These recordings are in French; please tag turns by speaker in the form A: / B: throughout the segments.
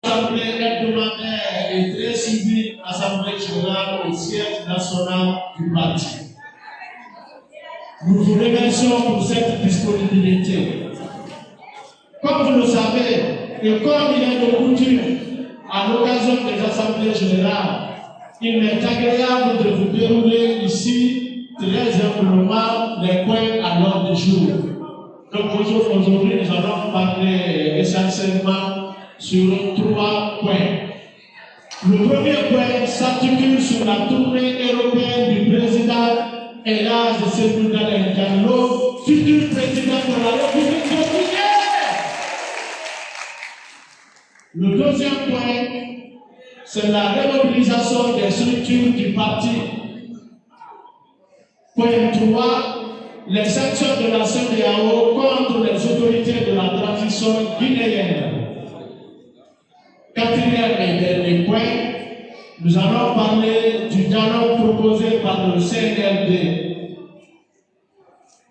A: L'Assemblée hebdomadaire est très suivie, Assemblée générale au siège national du parti. Nous vous remercions pour cette disponibilité. Comme vous le savez, et comme il est de coutume, à l'occasion des assemblées générales, il m'est agréable de vous dérouler ici très humblement les points à l'ordre du jour. Donc aujourd'hui, nous allons parler essentiellement sur 3 points. Le premier point s'articule sur la tournée européenne du président Elhadji Ceinou Dalein Diallo, futur président de la République du Guinée. Le deuxième point, c'est la remobilisation des structures du parti. Point 3, les sanctions de la CEDEAO contre les autorités de la transition guinéenne. Quatrième et dernier point, nous allons parler du dialogue proposé par le CNLD.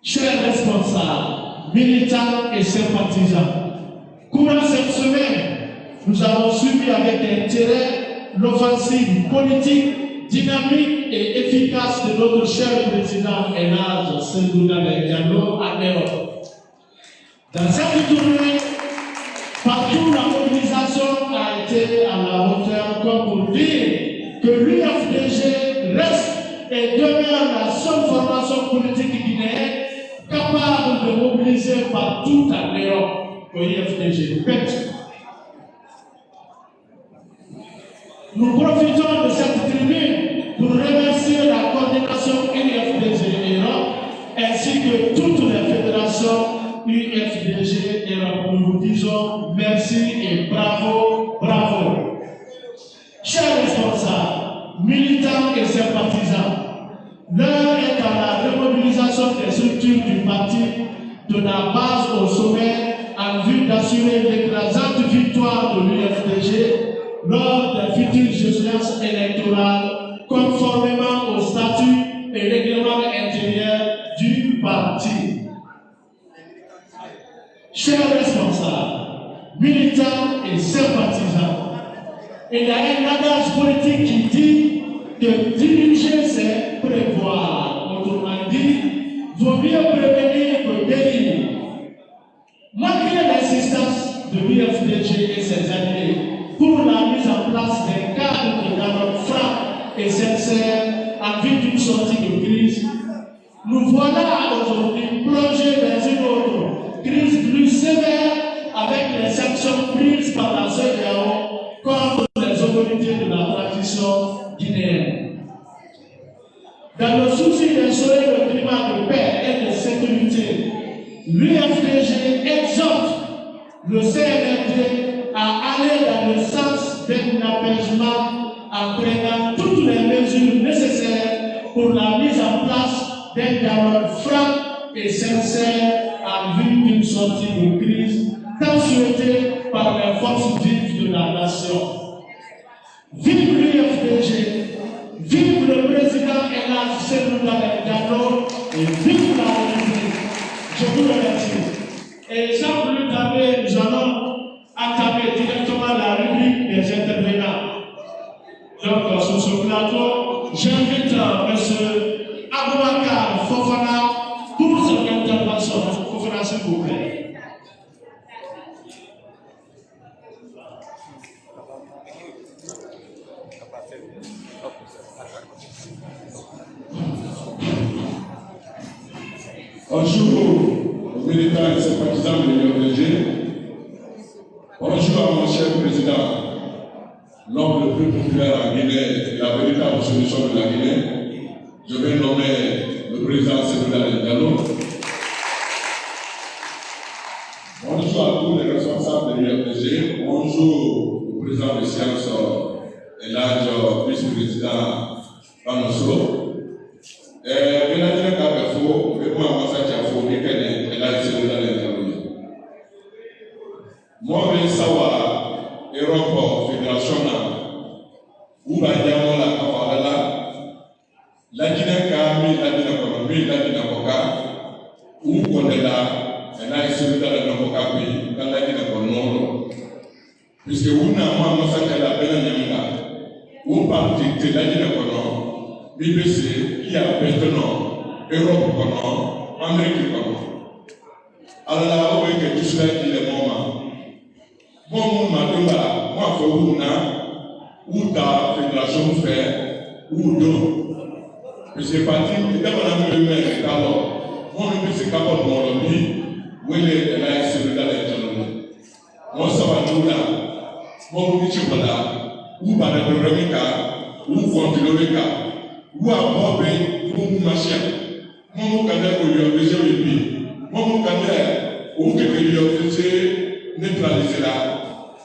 A: Chers responsables, militants et sympathisants, courant cette semaine, nous avons suivi avec intérêt l'offensive politique, dynamique et efficace de notre cher président Elhadji Ceinou Dalein Diallo en Europe. Dans cette tournée, partout la mobilisation a été à la hauteur, comme pour dire que l'UFDG reste et demeure la seule formation politique guinéenne capable de mobiliser partout en Europe au UFDG. Nous profitons de cette tribune pour remercier la coordination UFDG Europe ainsi que toutes les fédérations UFDG Europe. Nous vous disons merci et bravo, bravo. Chers responsables, militants et sympathisants, l'heure est à la remobilisation des structures du parti de la base au sommet en vue d'assurer l'écrasante victoire de l'UFDG lors des futures échéances électorales conformément au statut et règlement intérieur du parti. Chers responsables, militants et sympathisants, il y a un adage politique qui dit que diriger c'est prévoir. Autrement dit, vaut mieux prévenir que guérir. Malgré l'assistance de l'UFDG et ses alliés pour la mise en place des cadres de dialogue franc et sincère en vue d'une sortie de crise, nous voilà aujourd'hui plongés dans une autre crise plus sévère avec les sanctions prises par la CEDEAO contre les autorités de la transition guinéenne. Dans le souci d'instaurer le climat de paix et de sécurité, l'UFDG exhorte le CNLD à aller dans le sens d'un apaisement en prenant toutes les mesures nécessaires pour la mise en place d'un dialogue franc et sincère en vue d'une sortie de crise tant souhaitée par les forces vives de la nation. Vive l'UFDG, vive le président Elhadji Ceinou Dalein Diallo et vive la République. Je vous remercie. Et sans plus tarder, nous allons entamer directement la rubrique des intervenants. Donc, sur ce plateau, j'invite M. Aboubakar Fofana pour son intervention. Fofana, s'il vous plaît.
B: Bonjour aux militants et sympathisants de l'UFDG. Bonjour à mon cher président, l'homme le plus populaire en Guinée et la véritable solution de la Guinée. Je vais nommer le président Ceinou Dalein Diallo. Bonjour à tous les responsables de l'UFDG. Bonjour au président de séance Elhadji, vice-président Banosro. Moi, je savoir Europe Fédération où va y avoir la Kavala, la Guinée Kami, la Guinée Colombie, la Guinée Coca, où on est là, et là, il se met dans le Coca, dans la Guinée Colombie, puisque vous kuna moi massacre la peine nyanga ou parti de la dina kono BBC qui a maintenant Europe kono Amérique kono ala o que tu sais qu'il est moment madonna moi faut ou ta fédération fait ou donc parce que parti d'abord la même alors moi même c'est capable mon lobby où est la sécurité dans les journaux moi ça va nous là moi vous dites voilà ou par le remika ou continuer le cas ou aborder ou marcher moi vous connaissez au lieu de gérer le pays moi vous connaissez ou que le lieu de neutraliser là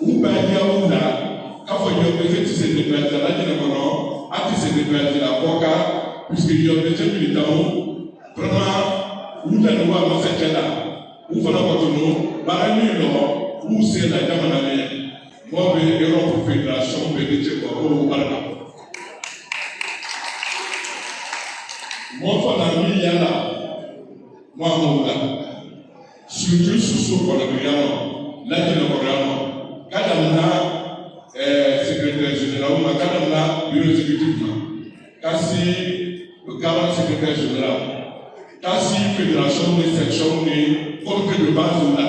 B: ou bien il y a où là quand il y a besoin de se neutraliser là il y a comment à se neutraliser la coca puisque il y a besoin de militants vraiment où la loi va s'être là où faut la continuer par un lieu où c'est la jamana moi je vais Europe fédération bénéfice pour au Barca moi faut la vie là moi mon là surtout sous pour le Briano là il le Briano quand secrétaire général ou quand bureau exécutif kasi le garant secrétaire général kasi fédération de section de comité de base là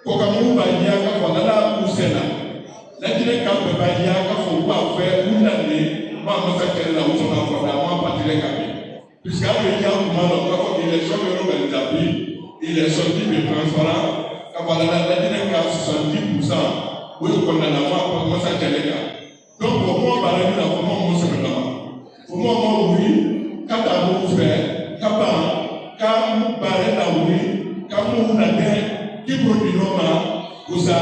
B: Kokamu bagia ka fadala kusena lakini ka bagia ka fo ba fe unane ma masakere la usona fada ma patile kabi puisque avec ya kuma lo ka fo élection yo ba tapi élection de transparent ka fadala lakini ka 70% wo ko na ma pa masakere ka donc mo ba la na ko mo se na ko mo oui ka ta mo fe ka ba ka mu ba na oui ka mu na de qui produit normalement pour ça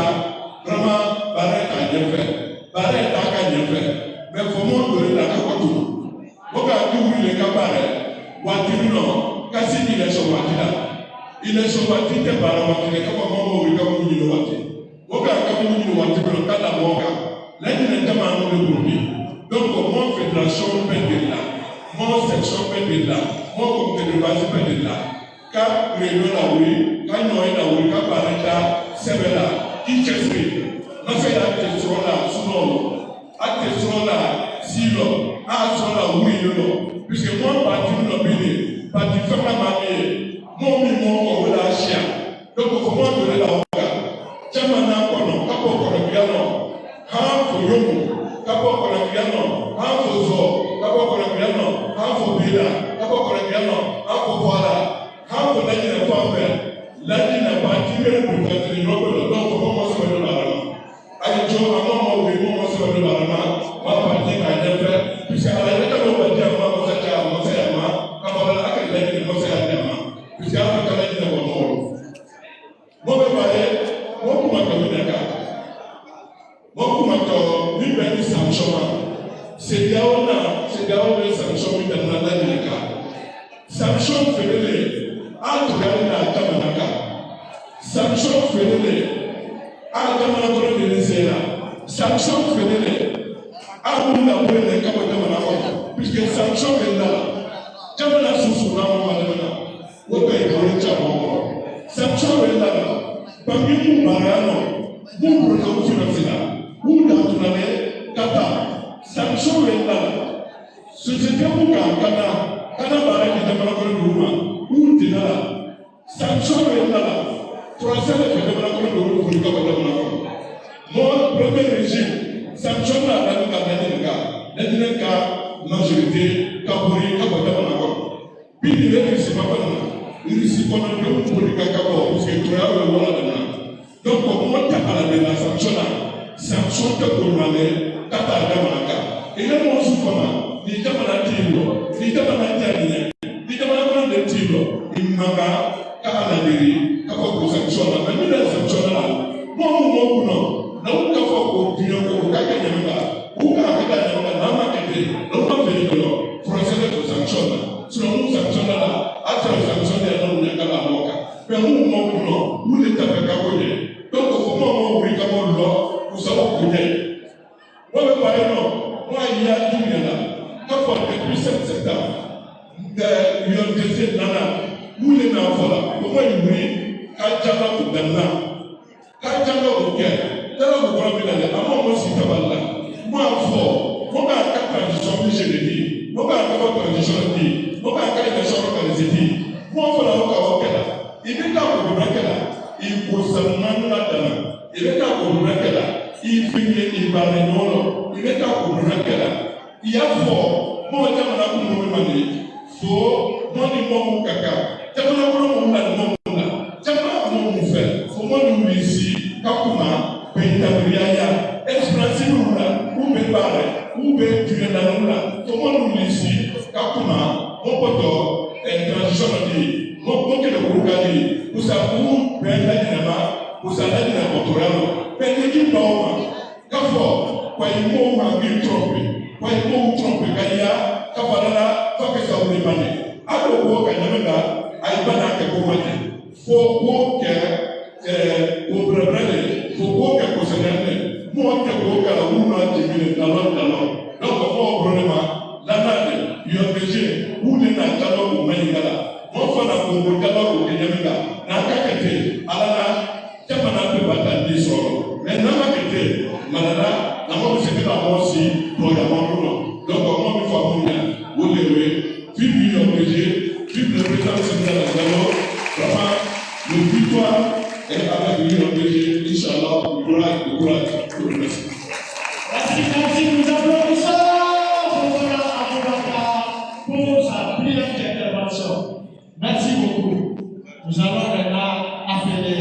B: vraiment barrette à bien faire barrette à bien faire mais comment donner la capote pourquoi tu les cabarets voiture non kasi il est sur voiture te bara voiture comment on comme une voiture pourquoi comme une voiture quand la moka là il est tellement de produit donc mon fédération peut être là mon section peut être là mon comité de base peut être là ka réunion la oui ka ñoy la oui ka pareta sebela qui chesri na fait la question là sono a question là silo a so la oui no puisque moi parti no bini parti fait la mamie mon mi mon ko la chia donc comment donner la oka chama na kono ka ko piano ha ko yomu ka ko piano ha ko zo ka ko piano ha ko bila ka ko piano ha ko voilà how to let you know let you know about you because you know the law for almost a dollar. I told my mom we almost a dollar. One party I never because I let her know what your mom was a child, Mosema, about I can let you know Mosema, because I can let you know more. More by it, more Macaminaca. More Macaw, we went to some show. Sit down with some show with another car. Some show for the Altogether, Tamanaka. Samson Fedele, Altamana Venezuela, Samson Fedele, Abuna Pele Capatamana, puisque Samson est là. Jamana Susuna Madonna, what they call it. Samson est là. Bambi Mariano, who broke Financina, who down to Name, Kata, Samson est là. Société Muka, Kana Baraki, Tamana. Udina, Samson est là. Troisième fédération de l'Union européenne. Mon premier régime, Samson a gagné le cas. Le cas, majorité, Kaburi, Kabatamana. Puis il est ici, il est ici pendant le pour le Kakao, parce que tu as le rôle de donc, comment tu as la Samson te couronnait, Kata Damanaka. Et là, mon soufflement, ni Tamana Tilo, ni Tamana Tianine. De tiro imanga ka ala diri ka ko sanction na mais la sanction na mo no na ka ko tiro ko ka ka nyama u ka ka nyama na ma kete no ma veri ko procès de sanction na so mo sanction na a tra sanction na no nya ka la mo ka mais mo no u le ta ka ko ye donc ko mo wi ka mo lo ku sa ko ye mo be pa no mo ya du ya na ka ko depuis septembre l'université nana où les enfants là comment ils vont quand j'avais pour Ghana quand j'avais au Caire tellement de problèmes là. Avant moi si tu vas là, moi fort, moi quand la transition que je dis, moi quand la transition dit, moi quand la transition que je dis, moi faut la voir là. Il est là pour voir là. Il faut seulement là dedans. Il est là pour voir là. Il finit il va le non. Il est là pour voir là. Il y a fort, moi je m'en ai pour me demander. So, moi ni moi mon caca. Je m'en ai pour mon là. Moi ici, Kakuma, Pentabriaya, expressive Rula, ou Bebare, ou Betuela, tout le monde ici, Kakuma, mon poteau, et transition dit, mon pote de Bourgadi, pour sa boue, Benadinama, pour sa lettre de Portoralo, Benedict Bauma, Kafo, quoi il m'a trompé, quoi il m'a trompé, Kaya, Kafarala, Fakasa Olimane, Ado Kanyamega, Aibana Kakomane, faut que obrabele foko ke kosenene mo ke ko ka uma tibile talon donc mo problema la nade yo beje une na talo ko mayingala mo fana ko ko talo ko kenyamika na ka kete alana jamana pe batandi soro mais na ma kete malala na mo se ka mo si programme no donc mo mi fa mo nya wo lewe vive yo beje vive le président de la Galo vraiment le victoire et avec l'union de Dieu, Inch'Allah, le courage.
A: Merci, nous applaudissons Fofana Aboubakar pour sa brillante intervention. Merci beaucoup. Nous allons maintenant appeler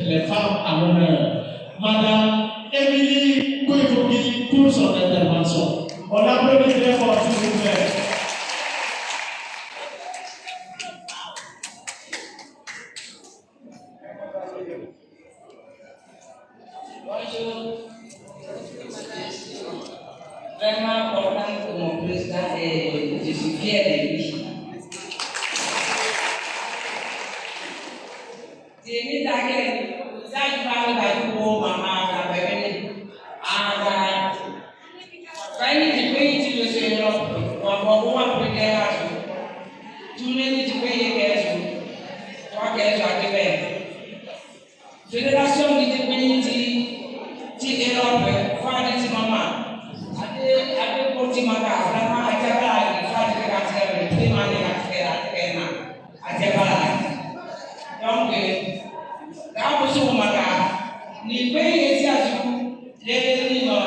A: les femmes à l'honneur. Madame Émilie Kouivoki pour son intervention. On applaudit très fort, s'il vous plaît.
C: Vraiment important pour mon président et je suis fier de lui. J'ai mis à quel ça je parle de pour maman à bébé. Ah, quand il paye tu le sais non, on va voir après tout le monde tu payes qu'est-ce toi qu'est-ce à faire. Fédération du pays ti Europe, fois de maman. Ade porti maka vraiment ajaba il faut que la terre le climat de la terre ajaba donc là pour maka ni pays esi azu le ni no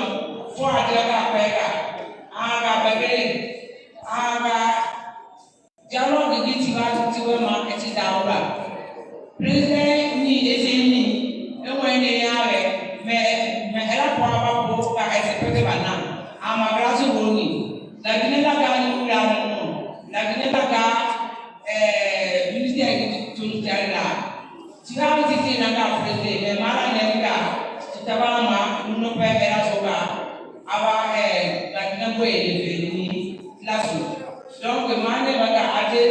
C: faut ajaba pega aga bebe aga dialogue de tiwa ma eti daura président ni esi ni enwe yawe me ela kwa ba ko ka ese pege bana amagrazo boni lakini laga ministère tulitarila tiwa titi naga president me mara nenga titabama no pera soba aba lakini boye ni lasu donc mane baga ade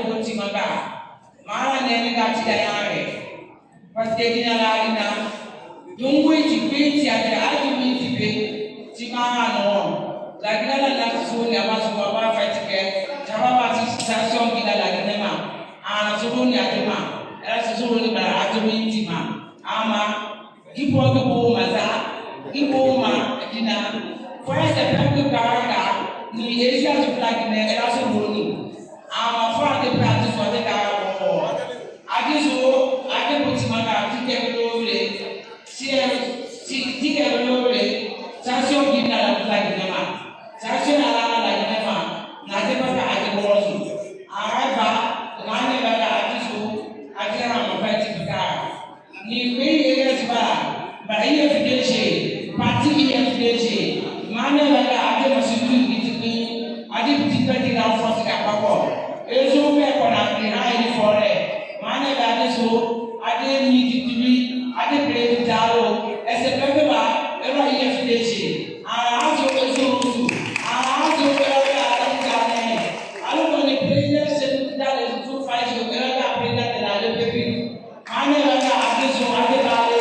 C: boti maga mara nenga tidayare parce que dinala ina dungu tipiti ade tipiti Timana no, la grande la zone a pas souvent pas fatigué. J'avais pas de station qui la gnema. Ah, je vous n'y a pas. Elle se joue le bar à tout intima. Ama, qui peut que pour maza, qui pour ma dina. Faut être peu que caraca. Ni les gens du plaque mais elle a se bruni. Ama, faut des pratiques soit des caraco. Adizo, ade petit maga, qui est le si qui est le station qui n'a la gnema. Station à la gnema. N'a pas à te voir. Arrête, l'année va la adizo, adieu à mon petit car. Ni pays est pas. Bah, il est fidèle. Parti il est fidèle. Mané va la adieu, monsieur Duty. Adieu, petit petit enfant, c'est pas quoi. Et je vous mets qu'on a pris un forêt. Mané va adieu, adieu, ni adieu, président. Et c'est pas que là. Ela ia fidèle. Arazo ezuzu. Arazo ela atangane. Alors le président c'est dans les tout faz o ela président de la République. Ane ela adesso ade balé.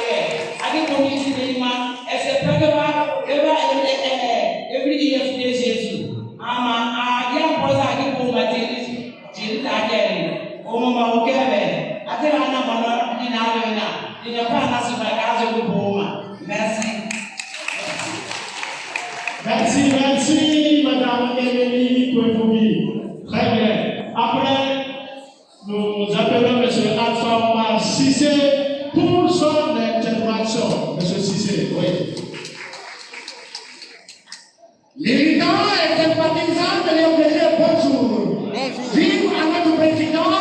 C: Ade comité de ima. Esse programa ela every year fidèle Jésus. Ama adia posa ade pour matériel. Jésus tagere. O mama o kebe. Ate ana mano ina lena. Ina pa na subaka
A: Merci, Madame Émilie Kouefoubi. Très bien. Après, nous appelons M. Alpha Omar Cissé pour son intervention. M. Cissé, oui.
D: Militants et sympathisants de l'UMPG, bonjour. Vive à notre président,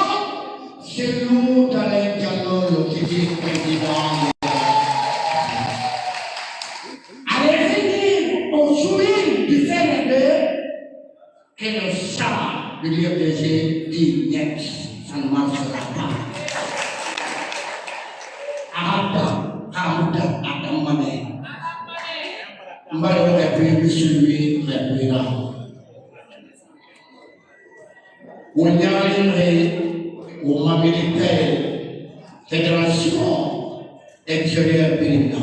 D: c'est nous dans les dialogues qui dit président. Allez-y dire aux souris du CND que le chat de l'UMPG dit net, ça ne marchera pas. Adam Mané. Mbalo répéter celui répétera. On y arriverait au militaire, fédération extérieure périmètre.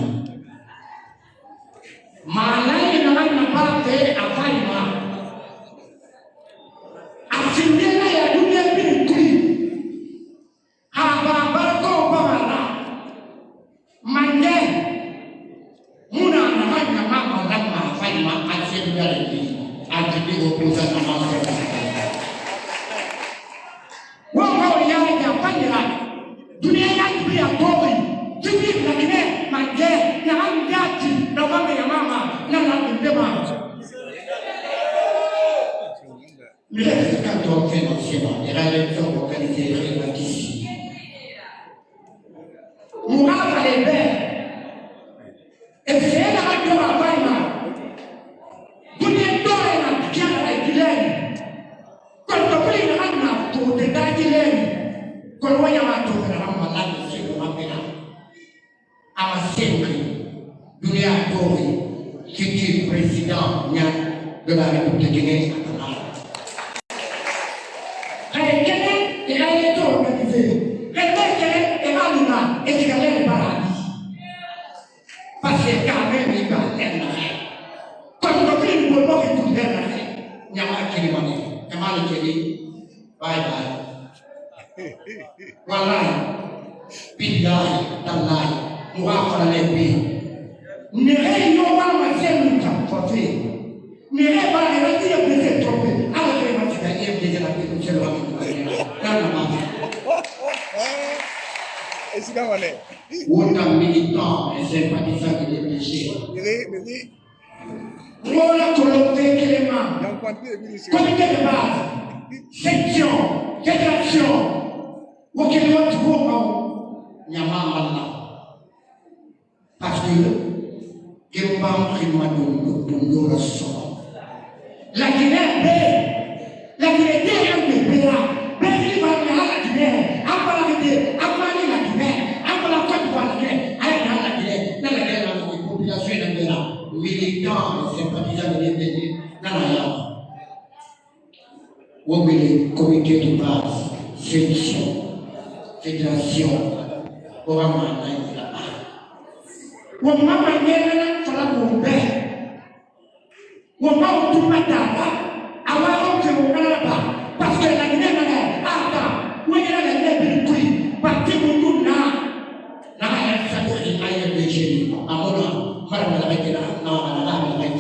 D: Malay n'a pas fait à Faïma. À Sindéla, il y a une périmètre. À Babarko, Bamara. Mandé. Muna na mama rama Faïma à Sindéla, à Sindéla, au président de la dunia yake ya toi tipi lakini manje na hamjati na mama ya mama na ndema le canton financier et la lecture organisée ici Mourad Albert et c'est la radio à Faïma dunia toi na kiana la kileni quand tu pris la main pour te dire quand on y a un tour de la malade, c'est le rappel. À ma série, Dunia Tori, qui est président de la République guinéenne. Elle a été organisée. Elle est Aluna et c'est le paradis. Parce que quand même, il va être quand on fait une bonne mort et tout est là, il y a un qui est mani, il y a un qui dit bye bye. Wallahi, billahi, tallahi, mughafara lebi. Nere yo wa masemu tapote. Nere ba le rati ya pese trope. Ala ke ma tika ye pese la pese chelo wa kitu. Nana ma.
E: Esika wane.
D: Wota militant et sympathisant de l'UMPG.
E: Mais
D: Wona kolonte kelema. Comité de base, section, fédération. Auquel autre groupe n'y a pas mal parce que il va entrer dans le son. La Guinée la Guinée est la Guinée, après la Guinée, après la Côte d'Ivoire, la Guinée, la population est là, militants et sympathisants de l'UMPG, où le comité de base, section, fédération, pour un moment là-bas. Au moment où il y a un peu au moment où tout le monde est là, avant que vous soyez là-bas, parce que la Guinée est là, où il y a la Guinée qui parti pour tout là, là, il y a un certain nombre de génies. À mon nom, madame la reine, non, la reine.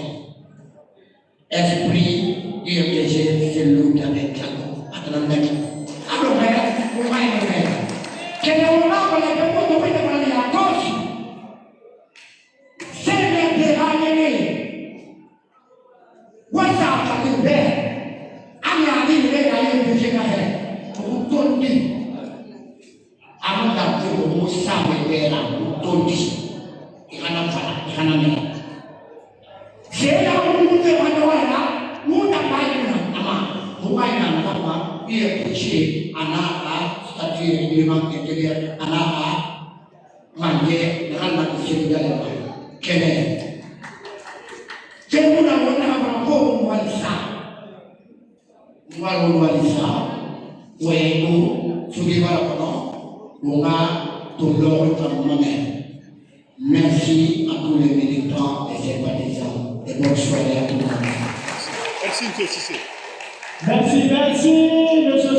D: Esprit du MDG, c'est l'autre avec Diallo. Attendez, alors, vous voyez, quel est le moment où les gens vont aller à gauche? C'est les déraillés. Où est-ce que vous avez allez aller à l'UMPG. Vous tournez. Avant d'avoir le mot sabre, vous tournez. Il y en a pas. C'est là où vous devez aller là. Vous n'avez pas vous voyez là, l'UMPG, statut règlement intérieur, manier, le Sénégal, Québec. C'est nous avons pour Walisa. Oui, nous, on a tout l'ordre comme moi-même. Merci à tous les militants et sympathisants. Et bonne soirée à tout le monde.
E: Merci, M. Cissé.
A: Merci, M.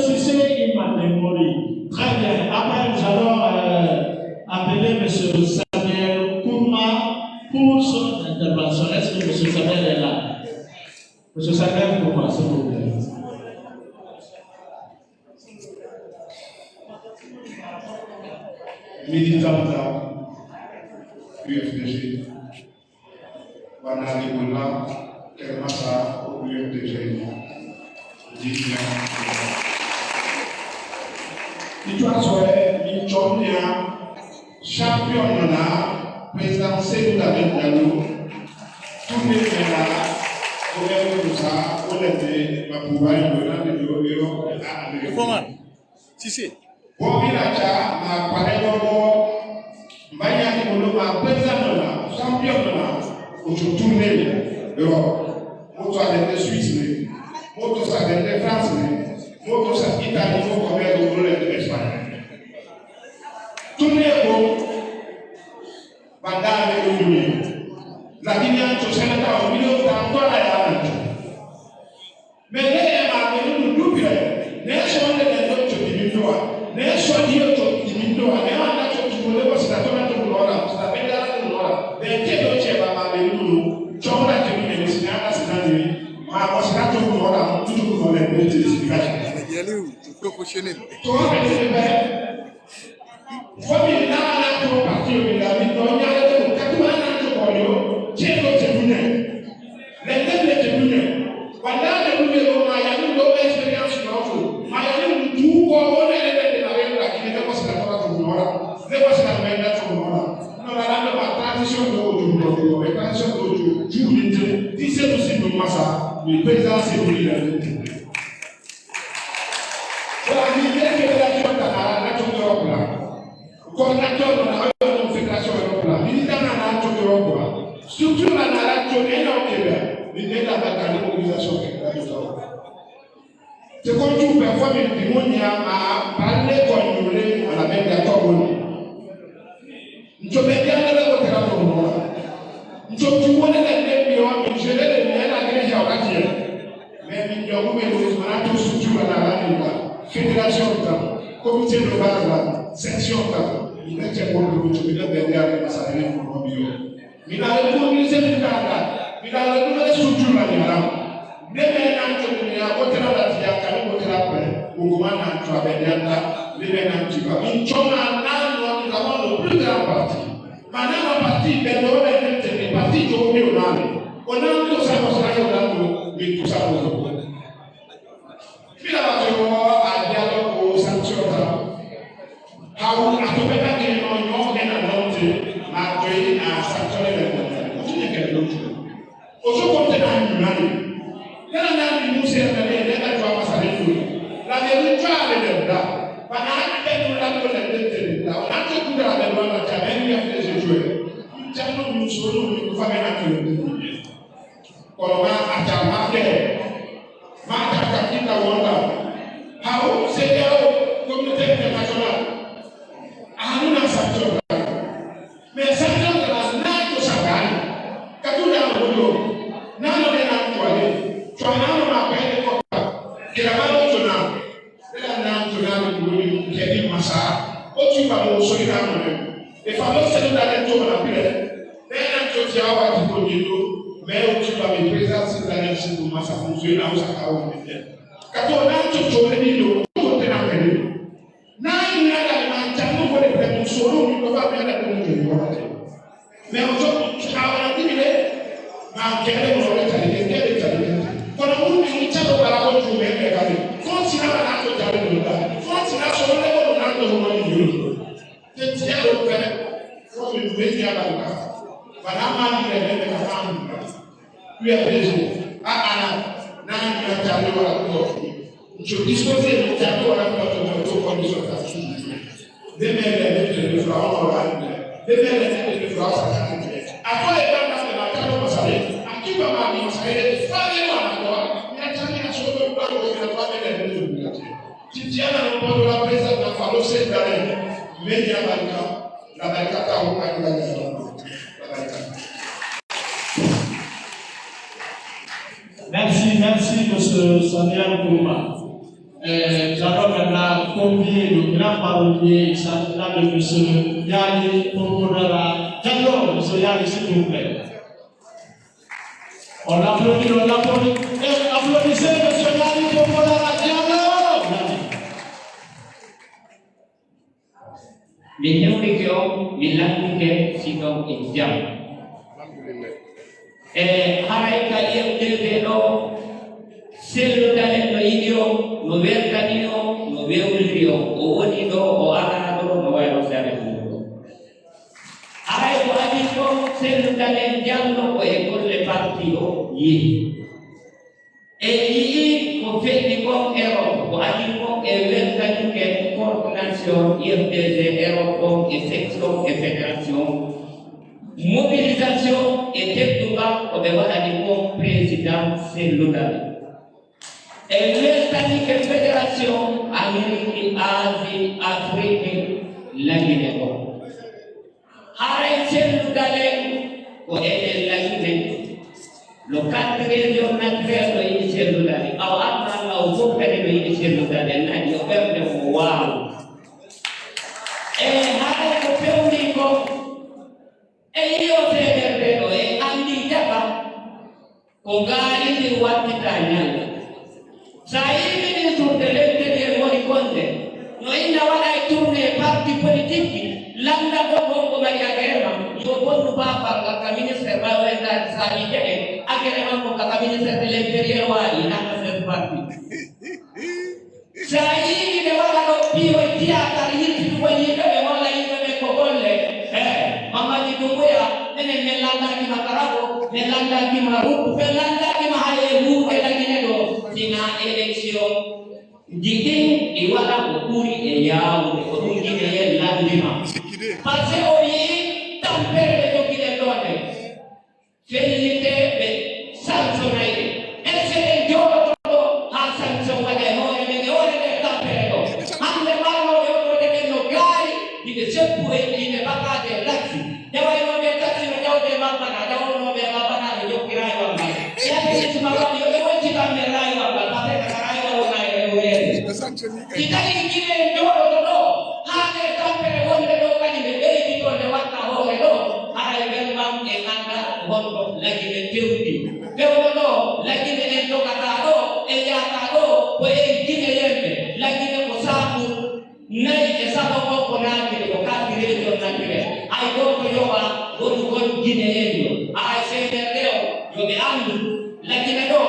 A: Cissé, Immanuel Mori. Très bien. Après, nous allons appeler M. Samuel Kouma pour son intervention. Est-ce que M. Samuel est là? M. Samuel, pour moi, s'il vous plaît.
F: Militante UFDG, Wanali Moula, Kermasa, UFDG, Dina. Champion na président Seydou David Diallo, tous les là, on est comme ça, on était ma pouvoir de l'euro à
E: Comment? Si c'est.
F: Bon, ma parole, Maya Molo, ma président champion na, on se tourne l'Europe, on doit être Suisse, on doit être France, on doit être Italie, on doit être l'Espagne. Tournez au bandar de l'Union. La Guinée a choisi au milieu d'Antoine et Alanto. Mais les gens qui ont doublé, les gens qui ont dit les gens qui ont dit famille là là pour partir de la vie donc il y a des quatre ans de polio j'ai d'autres terminés les deux terminés voilà le numéro il y a une bonne expérience dans tout il y a une tout quoi on est de la vie là qui est pas ça pour tout le monde c'est pas ça mais là tout le monde non là la transition de aujourd'hui la transition d'aujourd'hui tout c'est aussi pour moi ça le président c'est lui là voilà l'idée que la Europe là coordinateur de la Fédération européenne, militant dans la Europe, structure dans la Québec, l'idée de la mobilisation c'est comme tout performe une démonie à parler comme nous à la même d'accord. Nous sommes bien dans la côté de l'Europe. Nous sommes tout le monde dans les millions, nous sommes les millions à la Grèce. Mais nous avons une structure dans la Fédération, comité de base, section il est très bon pour vous, il est derrière les salariés pour le bureau. Il a le mobilisé du Canada, il a le nouvel structure là, il a maintenant que nous avons côté la tia, quand nous côté la paix, au moment où nous avons derrière les maintenant tu vas. Nous avons le plus grand parti. Maintenant la partie, les partis qui ont mis au nom, on a tout ça, on a mis tout ça pour nous. Puis là, on a dialogue aux sanctions. How atopeka ke no no ke na donte ma toi a sanctionner le monde. On dit que l'autre. Ojo compte na nyumani. Kana na bi musi na le na kwa masale fu. La de twa le da. Bana be no la ko le de la. Na to ku da le na ta en ya de se jouer. Jano mu so no mu fa na ke le. Ko ma ata ma ke. Ma ta ka kita wonda. How se ya communauté internationale Anuna sanction. Mais sanction de la nature sagane. Katuna modo. Nano de na toile. Toana ma pele koka. Kirabalo tona. Ela na tona mo kedi masa. O tu ba mo so ina mo. E fa lo se da le to na pele. Na to ti awa ti ko nido. Mais o tu ba me présence da le si masa fonctionner na o saka o me. Katona to to le nido. O te na pele. Solo mi va bene per il mais aujourd'hui travailler dimine ma chiede non è chiede quando uno inizia a lavorare con me che vale continua a lavorare con me continua solo a lavorare con me che ti ha lo per come il media la ma la mano è la mano qui è preso non mi ha dato la cosa ci discute di tanto la cosa con il suo des mères de Florent, des mères de Florent, après les dames de la carte de Massalé, à qui va m'amener Massalé, fallait la loi, il y a jamais la chose de quoi on a pas de l'obligation. Si tu as un peu de la présence de la femme, c'est d'aller, mais il y a la Balkata ou la Balkata.
A: Merci, M. Samuel Kouma. J'adore maintenant convier le grand parolier, il s'agit là de M. Yali Pomodara. J'adore M. Yali, s'il vous plaît. On applaudit, on applaudit. Et applaudissez M. Nani Popola Diallo.
G: Minyaurikyo, milangke, sikong ijam. Haraika yang terbedo, selu dalam no idio, no vertanio, no veulio, o onido, o aranado, no vaya a ser el Haraiko adiko, selu dalam jamno, o ekor le partido, yi. Ini konfetiko Eropa, o adiko vertanio ke coordinación IFTZ Eropa, e section, e federation. Mobilisation et développement au développement président Seludari. Et l'État fédération Amérique, Asie, Afrique, la Guinée. Harry Seludari, ou est la Guinée. Le cadre régional de Seludari. Au Atman, au Bokari de Seludari, n'a eu aucun de wow. Et Harry Kopéonico. Iyo tebero andi jaba kongari di wati tanya sahibi ni turtelete di moni konde no ina wala turne parti politiki landa gogo maria germa yo bonu baba ka minister ba wenda sahibi ke agerema ko ka minister de l'interieur wa ina ka parti sahibi de wala no pio dia ka yiti ko yika wala yika ko golle mama di Dumbuya, nene melanda di Makarabo, melanda di Maruku, melanda di Mahalebu, lagi nego, singa eleksyon, diking iwala ukuri eyau, ukuri eye landima. Pase ori tampere to kile doane, felite be sansonai, ese joro to hasan songade hore me tampere to, ande malo yo de no gai, di sepu e bakade laksi. Jawa yang mau taksi jauh dari mana? Jauh mau dari mana? Jauh kirai bangga. Siapa yang cuma kau jauh kita merai bangga. Pakai karai bangga yang kita ingin jauh dulu. Hanya sampai orang dulu kan ini dari itu ada waktu orang dulu. Ada yang memang enganda orang lagi mencuci. Jauh dulu lagi menentu kata do, kata do, boleh gini lagi mengusahamu. Naik esok mau pernah gitu, kaki itu nanti. Ayo ko yoba gol Guinée ay CDRO yo be andu lakina do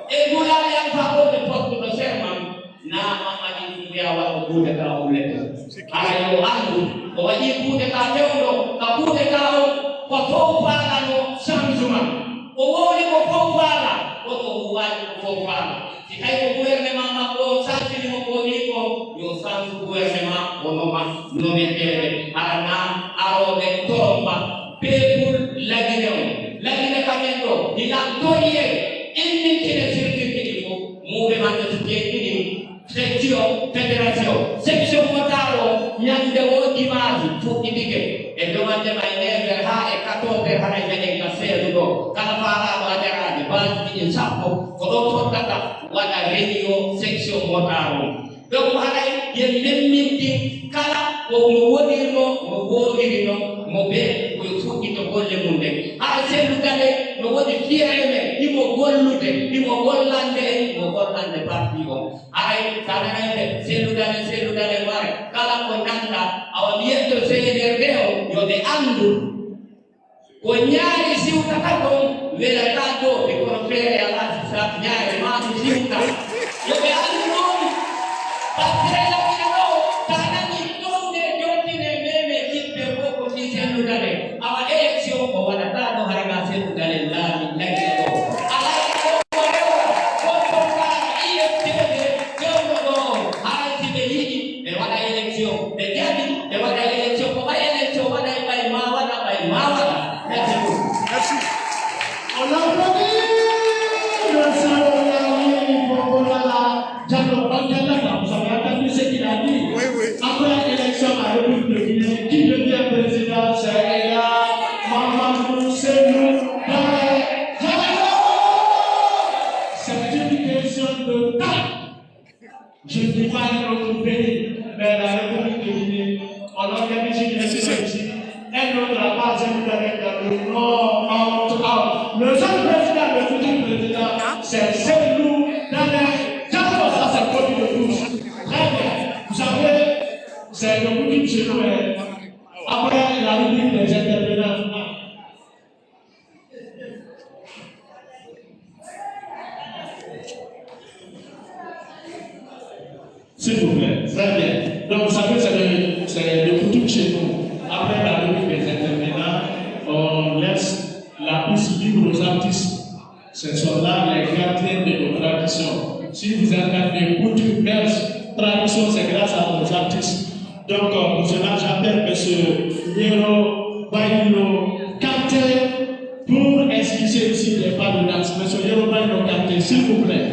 G: e gula yang fako de porto do serman na mamadi ndia wa ko de ka ulete ayo andu o waji ku de ka tewdo ka ku de ka ko fo fala no samsuma o woni ko fo fala ko to waji ko fo fala si kay ko gouvernement mako santi mo ko ni ko yo santu gouvernement ono ma no metere arana aro de toromba pepul lagine kamendo dina toye inni kene sirti ko move mande tukeni section motaro nyande wo dimaji fu ibige e domande mai never ha e 14 hana jene ka serugo kala fara ba jarade ba ni sappo ko do totata wala radio section motaro donc hana yen lemminti kala ko mo wodirino mo be ko fuki to golle munde ha selu dale no wodi fiere imo gollude imo gollande parti o ay tanane selu dale mare kala ko nanda awami to seder deo yo de andu ko nyaari siuta ko vela tato e ko fere ala sa nyaari ma siuta yo de andu patrella kino tanani tonde jotine meme kippe ko si selu dale awa election ko wala tato harga selu dale la mi laggo
A: Je ne dis pas notre pays, mais la République de Guinée, on organise une république. Un autre n'a pas dans le nord, le seul président de c'est nous dans les quand ça c'est produit de douche. Très bien. Vous savez, c'est le coutume chez nous. Après la rubrique des intervenants. S'il vous plaît, très bien. Donc vous savez, c'est le coutume chez nous. Après la rubrique des intervenants, on laisse la piste libre aux artistes. Ce sont là les gardiens de nos traditions. Si vous entendez coutume, mœurs, tradition, c'est grâce à nos artistes. Donc pour cela, j'appelle M. Yero Bailo Kanté pour expliquer ici les pas de danse. M. Yero Bailo Kanté, s'il vous plaît.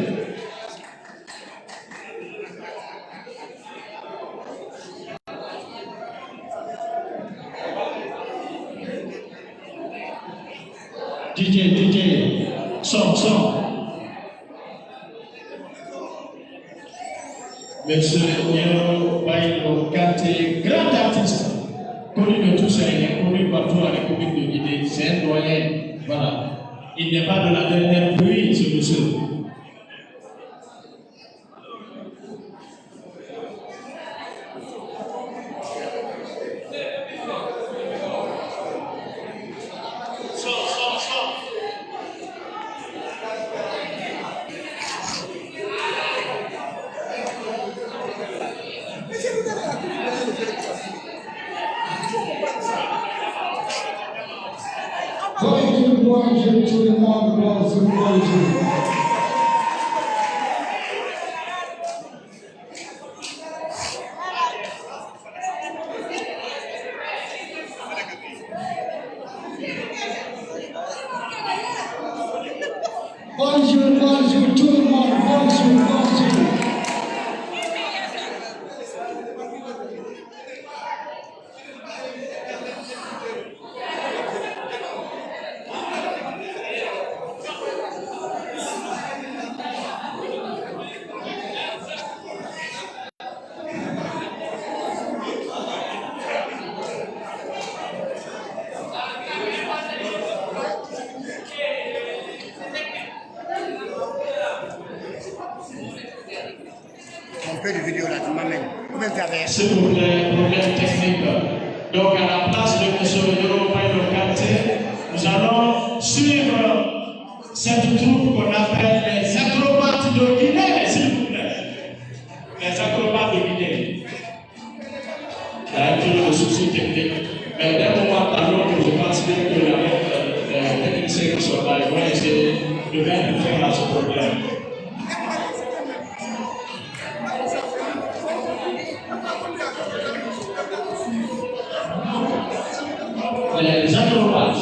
A: DJ, son. Monsieur Yero Bailo Kanté, grand artiste, connu de tous, il est connu partout à la République de Guinée, c'est un doyen, voilà. Il n'est pas de la dernière pluie, ce monsieur.
H: Tout le monde doit se manger. Bonjour, tout le monde, bonjour.
A: S'il vous plaît, problème technique. Donc, à la place de M. Yero Bailo Kanté, nous allons suivre cette troupe qu'on appelle les acrobates de Guinée, s'il vous plaît. Les acrobates de Guinée. Il y a un peu de soucis techniques. Mais d'un moment à l'autre, je pense bien que les techniciens qui sont là, ils vont essayer de mettre fin à ce problème. Les acrobates.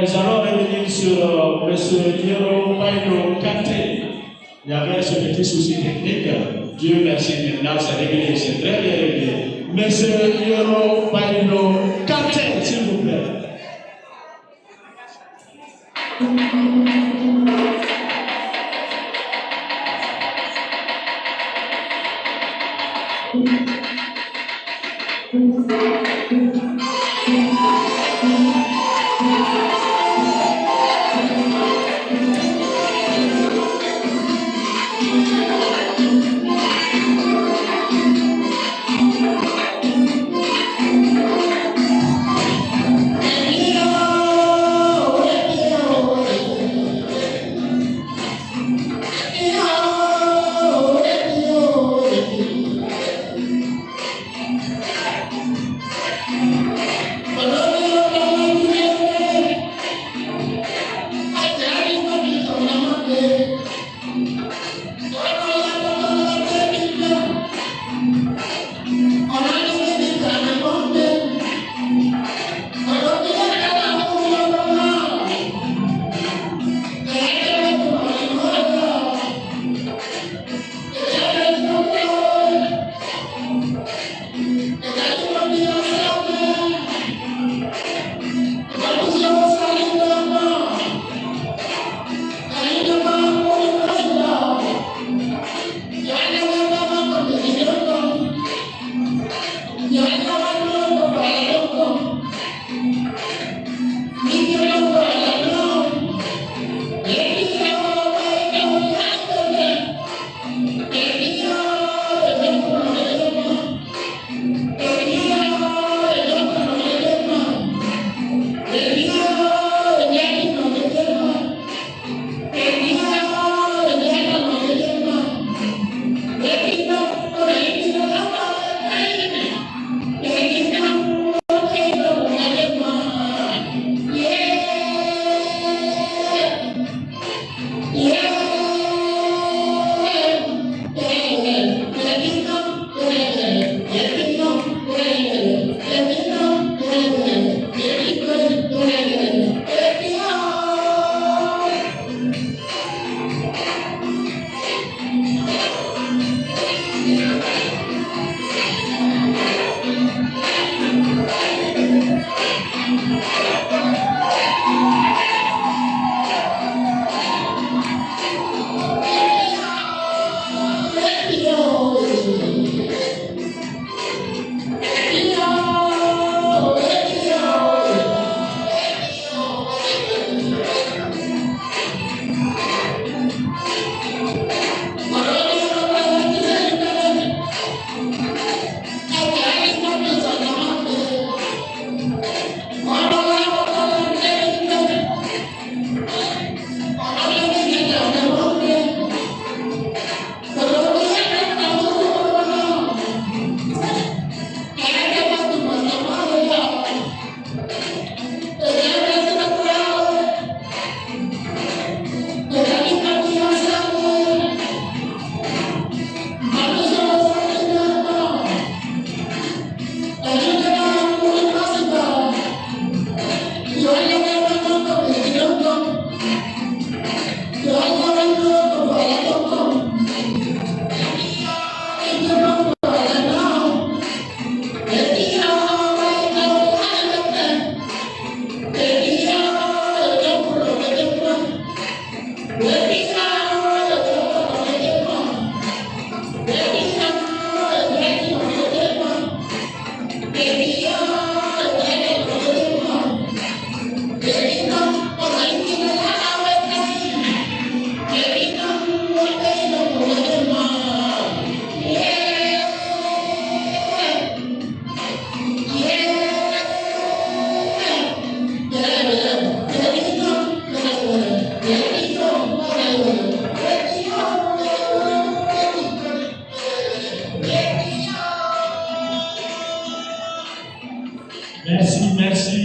A: Nous allons revenir sur M. Yero Baino Kanté. Il y avait ce petit souci technique. Dieu merci, maintenant c'est réglé, c'est très bien réglé. M. Yero Baino Kanté, s'il vous plaît.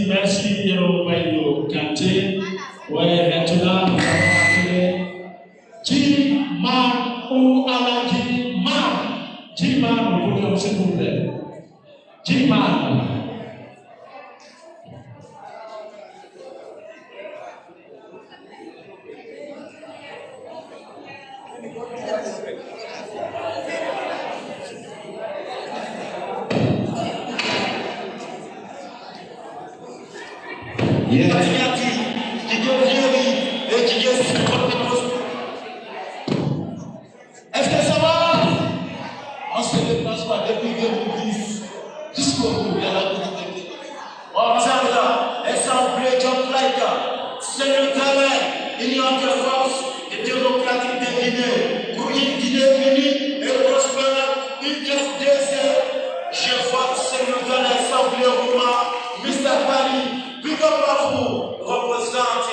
A: Merci, Yero Kanté. Ouais, maintenant, nous allons appeler Jiman ou Alaji Man. Jiman, vous pouvez s'il vous plaît. Jiman.
I: qui vieillit et qui supporte. Est-ce que ça va? On se déplace pas depuis 2010 jusqu'au bout de la communauté. On s'en va, exemple, John Flaika, c'est le talent, union de force et démocratique de Guinée, pour une Guinée unie et prospère, une FDC. Je vois que c'est le talent, exemple, Mr. Paris, big up à vous, représente.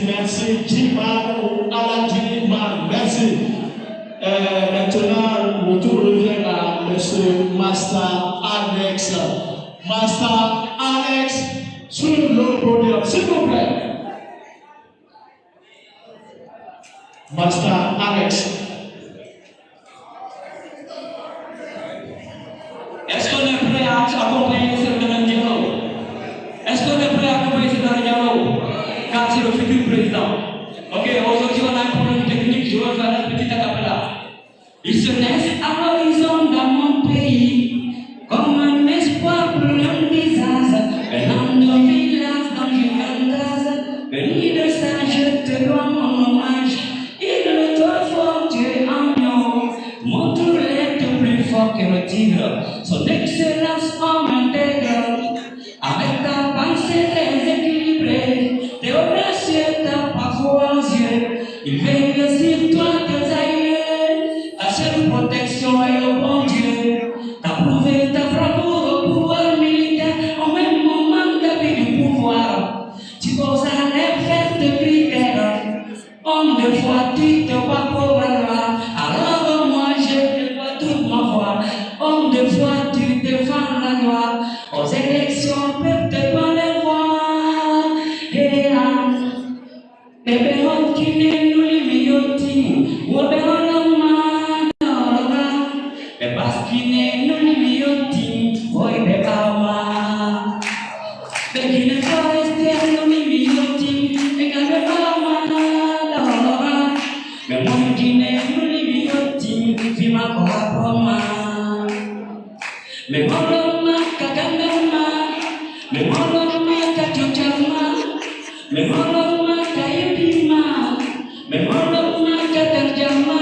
A: Merci, Jimman ou Alan Jimman. Merci. Maintenant, le tour revient à M. Master Alex. Master Alex, sur le podium, s'il vous plaît. Master Alex.
G: Est-ce qu'on est prêt à accompagner ce domaine Diallo? Est-ce qu'on est prêt à accompagner ce domaine Diallo? Car c'est le futur président. Ok, aujourd'hui on a un problème technique, je vais faire un petit acapella. Il se laisse à l'horizon dans mon pays, comme un espoir pour un désastre, venant de village dans une grande case, venu de ça je te dois mon hommage, il ne te faut Dieu en nous, mon tour est plus fort que le tigre, son excellence en m'intègre, avec ta pensée très équilibrée, tes audacieux ta parfois aux yeux, il veille sur toi tes aïeux, ta seule protection est le bon Dieu. Homme de foi, tu défends la loi. Aux élections, peuple pas les voir. Et Ebeon kine nuli miyoti, wobeon lama nora. Ebas kine nuli miyoti, oi bebawa. Bekine foreste nuli miyoti, egabe bawa nora. Memon kine nuli miyoti, fima kohapoma. Memoloma kakandama, memoloma kachuchama, memoloma kayudima, memoloma katerjama.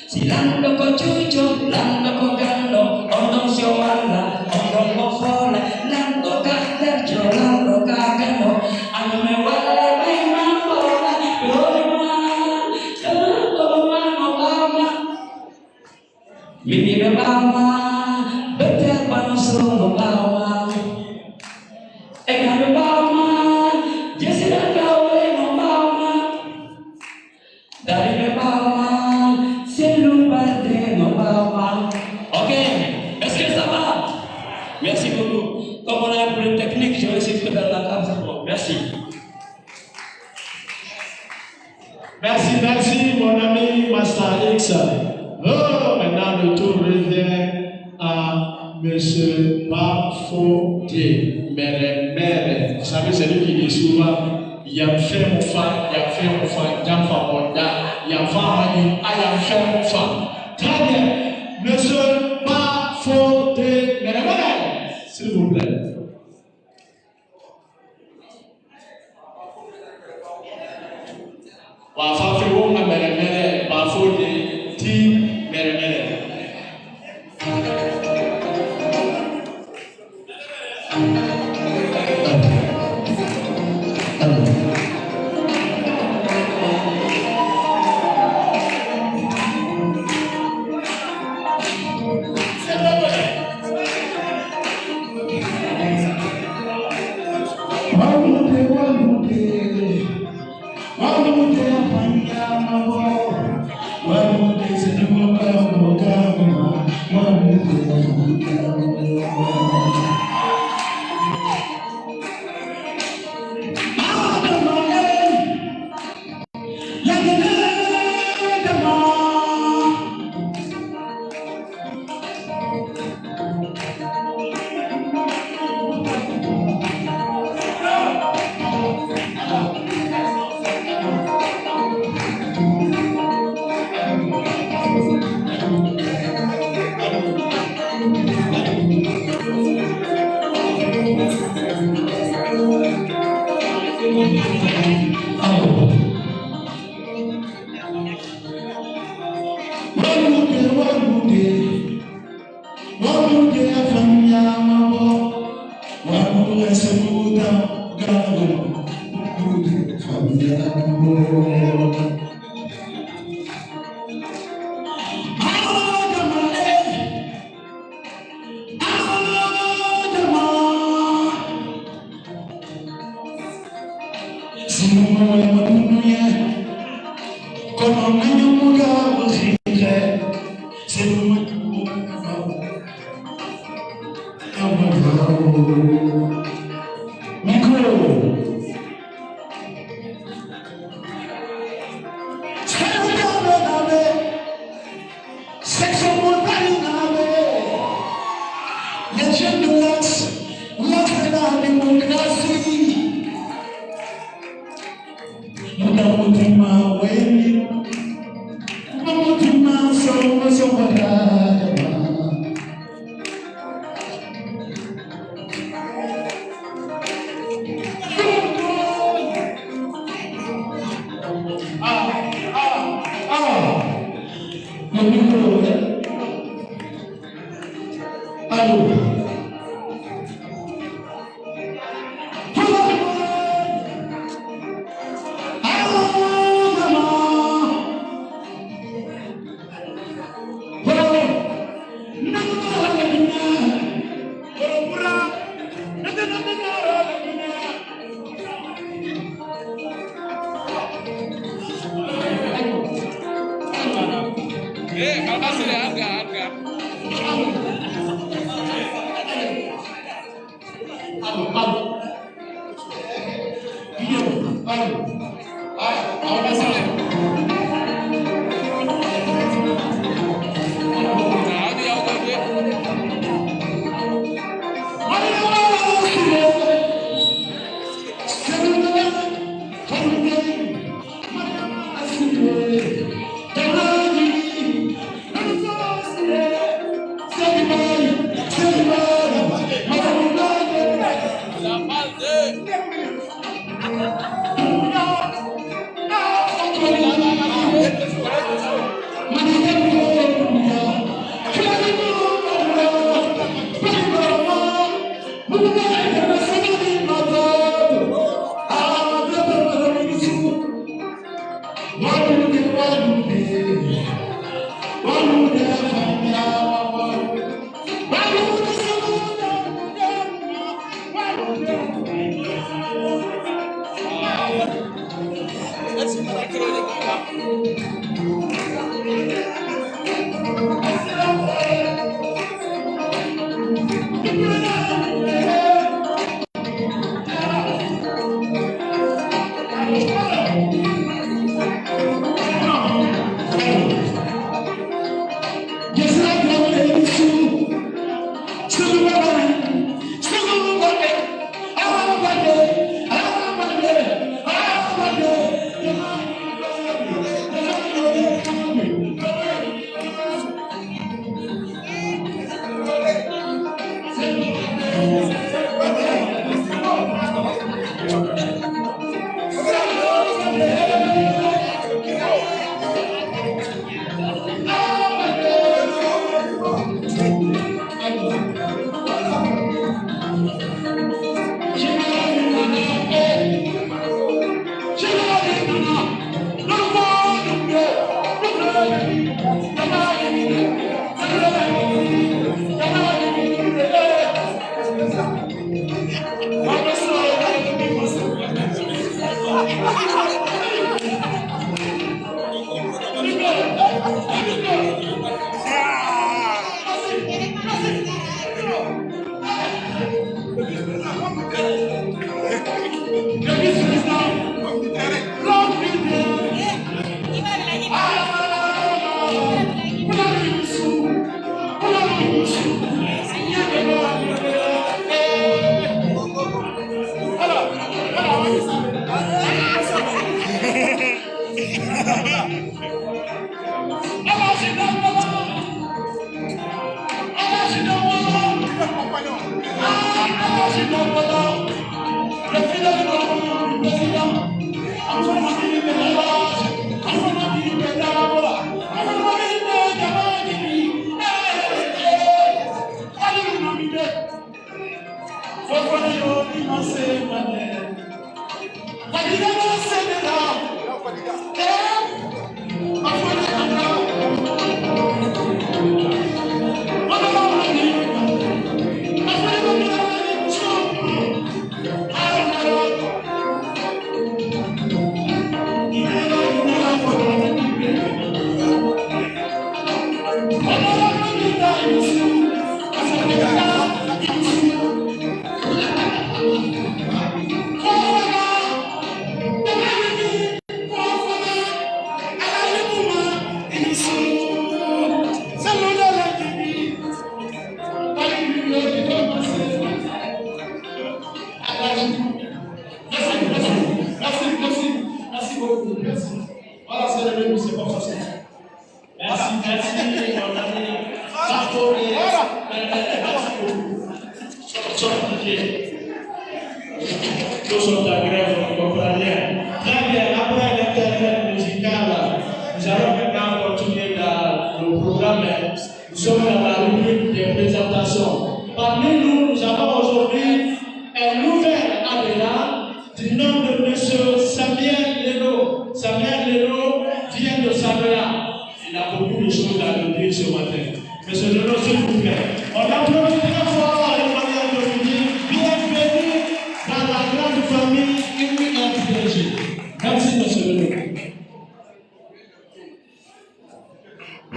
G: Silando kocuco, lando kogando, ondong siowala, ondong mofola, lando katerjo, lando kagando, anu mewala bai mambola, yorima, yorima mama, mimi bebawa. Betul panusul bawa, bawa, jasa gawe bawa, dari bawa, selu badre bawa. Ok, est-ce que ça va? Merci beaucoup. Comme on a un problème technique, je vais essayer de faire la case. Merci.
A: Merci, mon ami Master X. Oh, maintenant le tour revient à Monsieur Bafodé, Mère. Vous savez, c'est lui qui dit souvent, il y a fait mon fan, il y a fait mon fan, il y a fait mon fan, il y a fait mon fan. Très bien. Monsieur Bafodé, Mère, s'il vous plaît. Wafafi wonga Mère, Bafodé, Ti Mère.
E: Kalau kasih ya harga.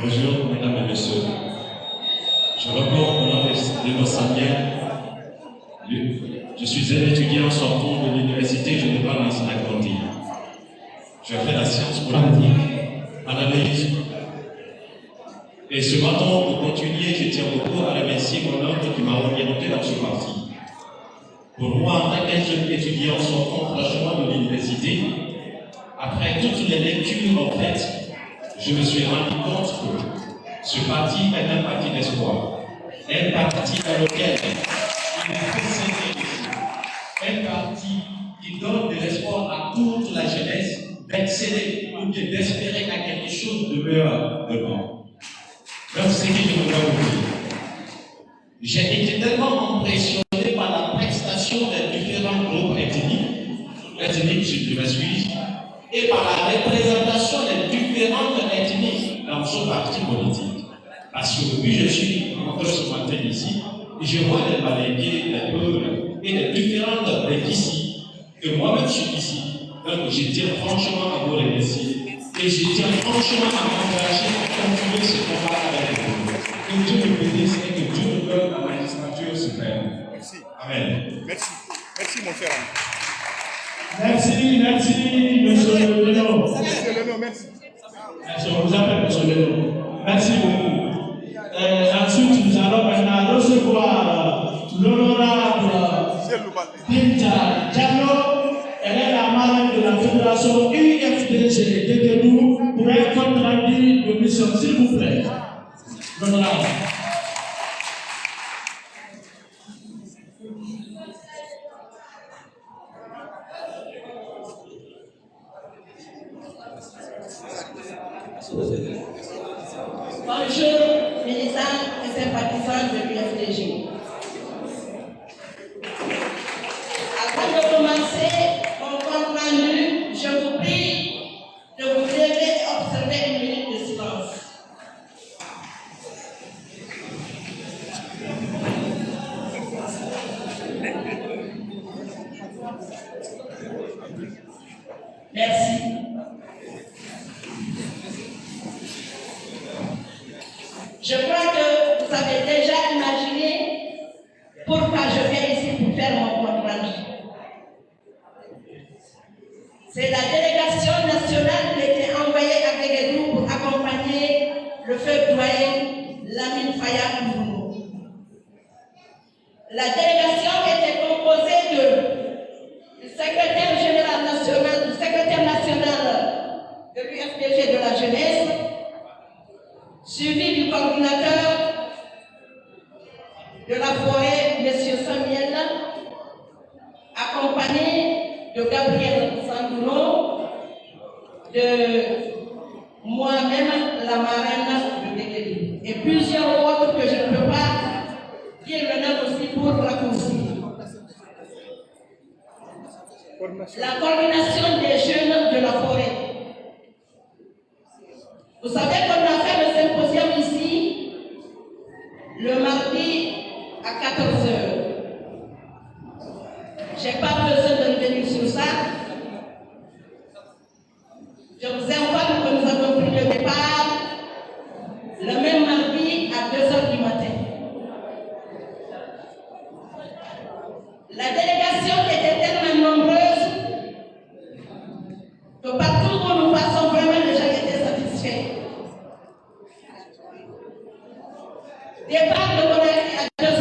J: Bonjour, mesdames et messieurs. Je reprends mon nom de Samuel. Je suis un étudiant sortant de l'université, je n'ai pas lancé la grandie. Je fais la science politique, analyse. Et ce matin, pour continuer, je tiens beaucoup à remercier mon oncle qui m'a orienté dans ce parti. Pour moi, en tant qu'un jeune étudiant sortant franchement de l'université, après toutes les lectures en fait, je me suis rendu compte que ce parti est un parti d'espoir, un parti dans lequel il faut s'aider, un parti qui donne de l'espoir à toute la jeunesse d'exceller ou d'espérer à quelque chose de meilleur demain. Donc, c'est ce que je voudrais vous dire. J'ai été tellement impressionné par la prestation des différents groupes ethniques, je m'excuse, et par la représentation des différentes ethnies dans ce parti politique. Parce que depuis je suis rentré ce matin ici, et je vois les Malingués, les peuples et les différentes d'ici, que moi-même je suis ici. Donc je tiens franchement à vous remercier. Et je tiens franchement à m'engager à continuer ce combat avec vous. Que Dieu me bénisse et que Dieu me donne la magistrature suprême.
E: Merci.
J: Amen.
E: Merci. Merci, mon cher.
A: Merci, monsieur Leno.
E: Monsieur Leno, merci.
A: Merci, on vous appelle monsieur Leno. Merci beaucoup. Ensuite, nous allons maintenant recevoir l'honorable Binta Diallo. Elle est la marraine de la fédération UFDG de Guédou pour un compte rendu de mission, s'il vous plaît. L'honorable.
K: Bonjour, militants et sympathisants de l'UFDG. Avant de commencer mon compte rendu, je vous prie de vous lever et observer une minute de silence. Merci. Je crois que vous avez déjà imaginé pourquoi je viens ici pour faire mon compte C'est la délégation nationale qui a été envoyée à Guéguédou pour accompagner le feu doyen Lamine Faya Mboumo. La délégation était composée du secrétaire général national, du secrétaire national de l'UFDG de la jeunesse, suivi du coordinateur de la forêt, M. Samuel, accompagné de Gabriel Sandouno, de moi-même, la marraine de Guéguédou, et plusieurs autres que je ne peux pas dire le nom aussi pour raccourcir. La coordination des jeunes de la forêt. Vous savez qu'on a fait le symposium ici le mardi à 14h. Je n'ai pas besoin de revenir sur ça. Je vous informe que nous avons pris le départ le même mardi à 2h du matin. La délégation était tellement nombreuse que partout où nous passons, vraiment les gens étaient satisfaits. Départ de Conakry à 2h,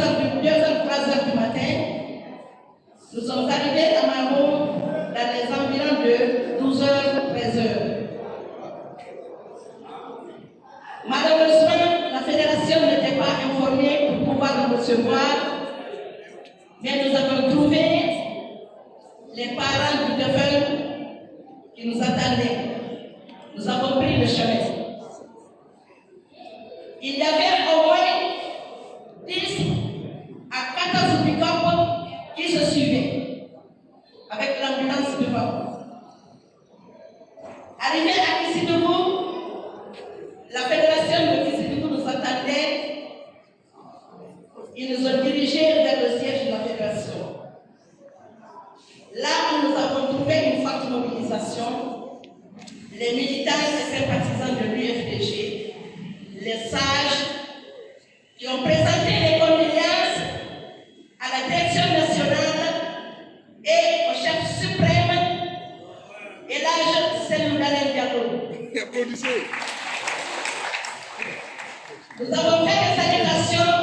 K: 3h du matin, nous sommes arrivés à Mamo dans les environs de 12h, 13h. Malheureusement, la fédération n'était pas informée pour pouvoir nous recevoir, mais nous avons trouvé les parents du défunt qui nous attendaient. Nous avons pris le chemin. Il y avait au moins 10 à 14 pick-up qui se suivaient avec l'ambulance devant. Arrivé à Kissidoukou, la fédération de Kissidoukou nous attendait. Ils nous ont dirigés vers le siège de la fédération. Là où nous avons trouvé une forte mobilisation, les militants et sympathisants de l'UFDG, les sages qui ont présenté les condoléances à la direction nationale et au chef suprême, Elhadji Cellou Dalein Diallo. Nous avons fait des salutations.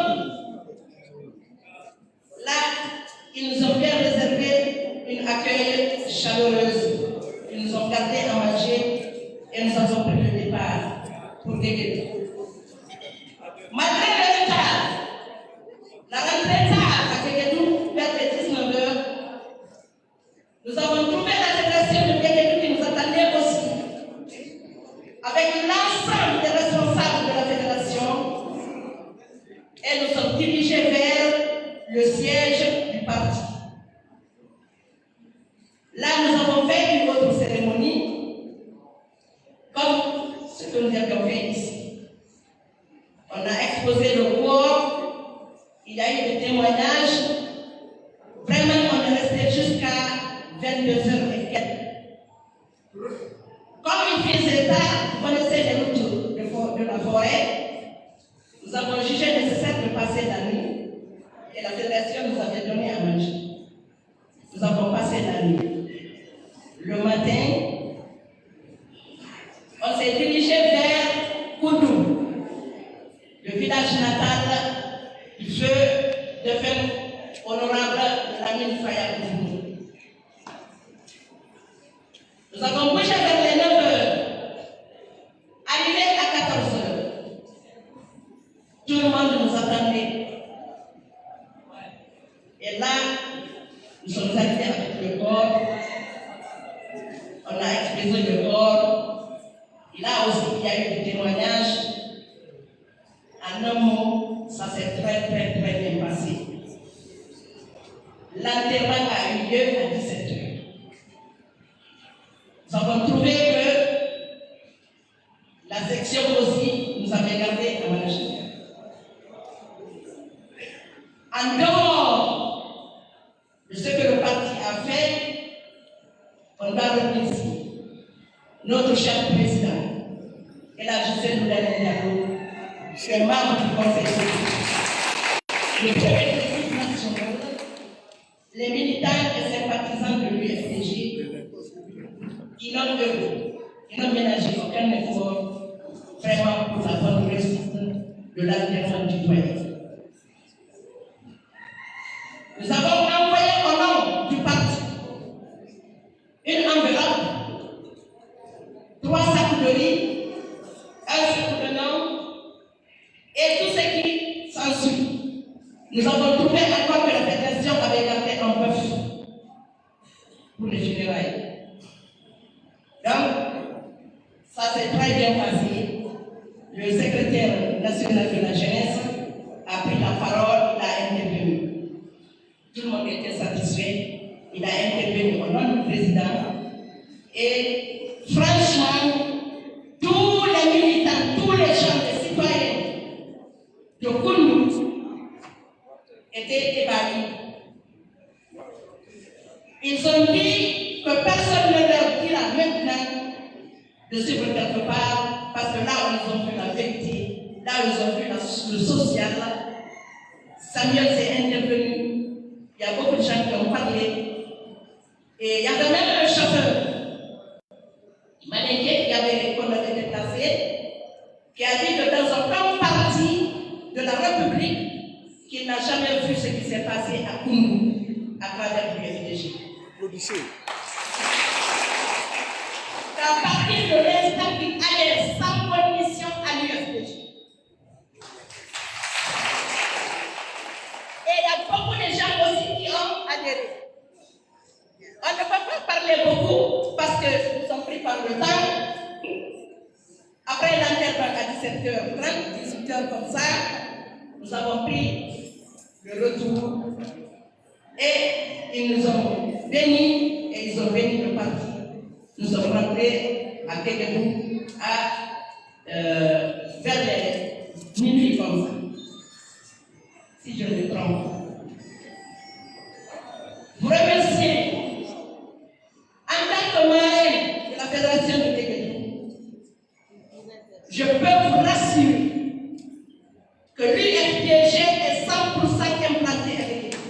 K: Là, ils nous ont bien réservé un accueil chaleureux. Ils nous ont gardé à manger et nous avons pris le départ pour Guéguédou. Malgré le retard, la rentrée tard à Guéguédou, vers les 19h, nous avons trouvé la fédération de Guéguédou qui nous attendait aussi. Avec l'ensemble des responsables de la fédération, et nous sommes dirigés vers le siège du parti. Là, nous avons fait une autre cérémonie, comme ce que nous avions fait ici. On a exposé le corps, il y a eu des témoignages. Vraiment, on est resté jusqu'à 22h et quelques. Comme il faisait tard, vous connaissez les routes de la forêt, nous avons jugé nécessaire de passer la nuit. Et la fédération nous avait donné à manger. Nous avons passé la nuit. Le matin, on s'est dirigé vers Koudou, le village natal du feu de feu honorable Lamine Faya Mboumo. Nous avons bougé vers les 9h, arrivé à 14h. Tout le monde nous attendait. Et là, nous sommes arrivés avec le corps. On a exposé le corps. Et là aussi, il y a eu des témoignages. En un mot, ça s'est très bien passé. L'enterrement a eu lieu à 17h. Nous avons trouvé que la section aussi nous avait gardé à manger. En dehors de ce que le parti a fait, on doit remercier notre cher président, Elhadji Cellou Dalein Diallo, les membres du conseil le exécutif national, les militants et sympathisants de l'UFDG, ils n'ont ménagé aucun effort vraiment pour la bonne réussite de l'alternance du foyer. Nous avons envoyé au nom du parti une enveloppe, 3 sacs de riz, un sac de nom et tout ce qui s'ensuit. Nous avons trouvé encore que la fédération avait gardé un bœuf pour les funérailles. Donc, ça s'est très bien passé. Le secrétaire national de la jeunesse a pris la parole, il a intervenu. Tout le monde était satisfait. Il a intervenu au nom du président. Et franchement, tous les militants, tous les gens, les citoyens de Koundou étaient ébahis. Ils ont dit que personne ne leur dira maintenant de suivre quelque part, parce que là où ils ont vu la vérité, là où ils ont vu le social, Samuel s'est intervenu. Il y a beaucoup de gens qui ont parlé. Et il y avait même un chauffeur, Manégué, qu'on avait déplacé, qui a dit que dans un grand parti de la République, qu'il n'a jamais vu ce qui s'est passé à Koungou, à travers l'UFDG. À partir de l'instant qu'il allait sans condition à l'UFDG. Et il y a beaucoup de gens aussi qui ont adhéré. On ne peut pas parler beaucoup parce que nous sommes pris par le temps. Après l'enterrement à 17h30, 18h comme ça, nous avons pris le retour et ils nous ont bénis et ils ont béni le parti. Nous sommes rentrés à Kékédou vers les minuit comme ça, si je me trompe. Vous remerciez en tant que marraine de la Fédération de Kékédou. Je peux vous rassurer que l'UFDG est 100% implanté avec Kékédou.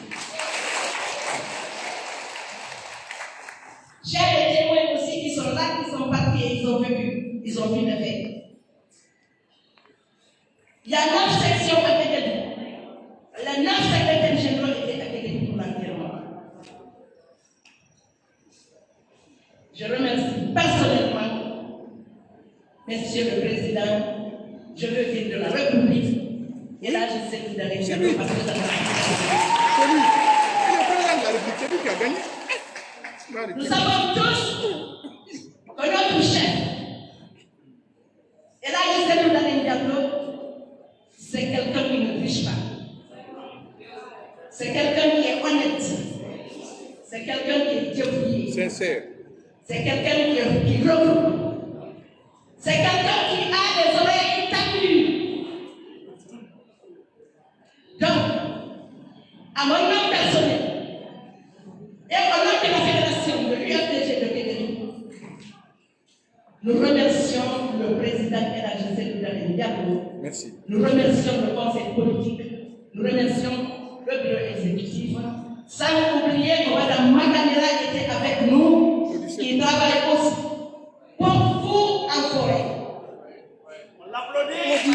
K: J'ai des témoins aussi qui sont là, qui sont partis et ils ont vécu, ils ont vu le fait. Il y a 9 sections à Kékédou. Les 9 secrétaires généraux étaient à Kékédou pour l'enterrement. Je remercie personnellement Monsieur le Président, je veux dire de la République, et là je sais que vous allez dire parce que ça va. Nous savons tous que notre chef, et là je sais que vous allez dire, c'est quelqu'un qui ne triche pas. C'est quelqu'un qui est honnête. C'est quelqu'un qui est débrouillé. Sincère. C'est quelqu'un qui regroupe. C'est quelqu'un qui a les oreilles tendues. Donc, à mon nom personnel, et au nom de la fédération de l'UFDG de Kékédou, nous remercions le président et la GC de Diabo. Merci. Nous remercions le conseil politique. Nous remercions le bureau exécutif. Sans oublier que Mme Maganera était avec nous, qui travaille aussi pour vous en forêt. On l'applaudit.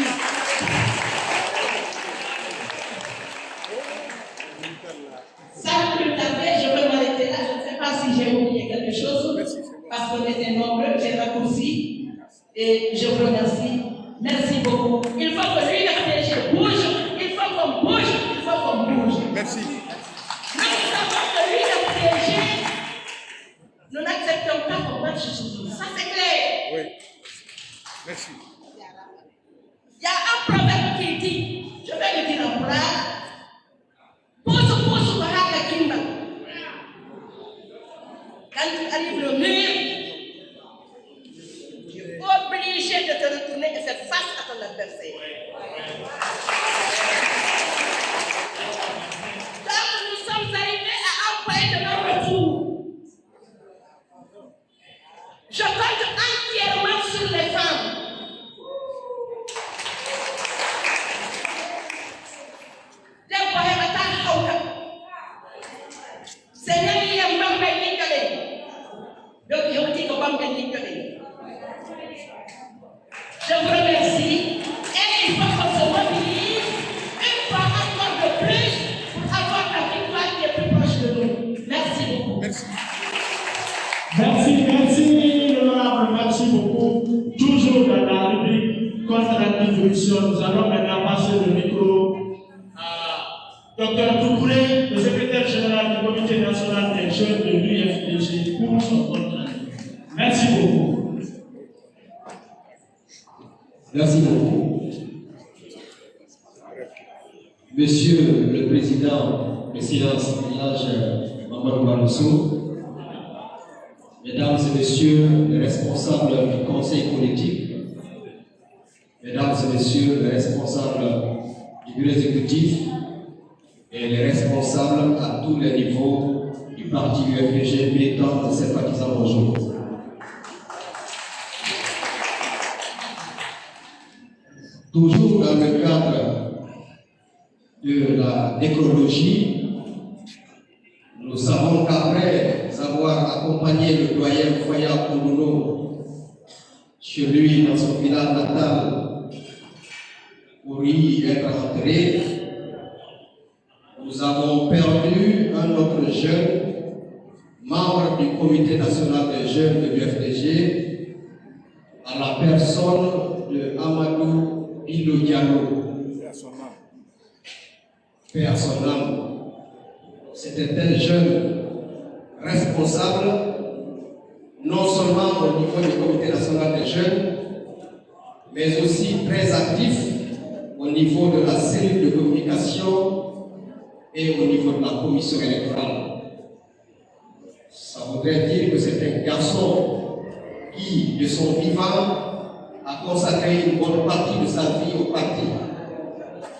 K: Sans plus tarder, je vais m'arrêter là. Je ne sais pas si j'ai oublié quelque chose, parce qu'on était nombreux, j'ai raccourci, et je vous remercie. Merci beaucoup. Il faut que l'UFDG bouge, il faut qu'on bouge, il faut qu'on bouge. Merci. Nous savons que l'UFDG, nous n'acceptons pas qu'on marche sur nous. Ça, c'est clair. Oui. Merci. Il y a un proverbe qui dit, je vais le dire en plat, pousse, baraka kimba. Quand tu arrives le mur, Je vous remercie et il faut qu'on se mobilise une fois encore de plus pour avoir la victoire qui est plus proche de nous. Merci beaucoup.
A: Merci, l'honorable, merci beaucoup. Toujours dans la rubrique contre la dévolution, nous allons maintenant passer le micro à Dr Doucouré, le secrétaire général du Comité national des jeunes de l'UFDG, pour son compte rendu. Merci beaucoup.
L: Merci beaucoup. Monsieur le Président de Silence Village Mamadou Baloussou, Mesdames et Messieurs les responsables du Conseil politique, Mesdames et Messieurs les responsables du bureau exécutif et les responsables à tous les niveaux du parti UFDG, militants et sympathisants, bonjour. Toujours dans le cadre de la nécrologie, nous savons qu'après avoir accompagné le doyen Foya Koulouno chez lui dans son village natal pour y être entré, nous avons perdu un autre jeune, membre du Comité national des jeunes de l'UFDG, à la personne de Amadou Bilo Diallo. Paix à son âme. C'était un jeune responsable, non seulement au niveau du Comité national des jeunes, mais aussi très actif au niveau de la cellule de communication et au niveau de la commission électorale. Ça voudrait dire que c'est un garçon qui, de son vivant, a consacré une bonne partie de sa vie au parti.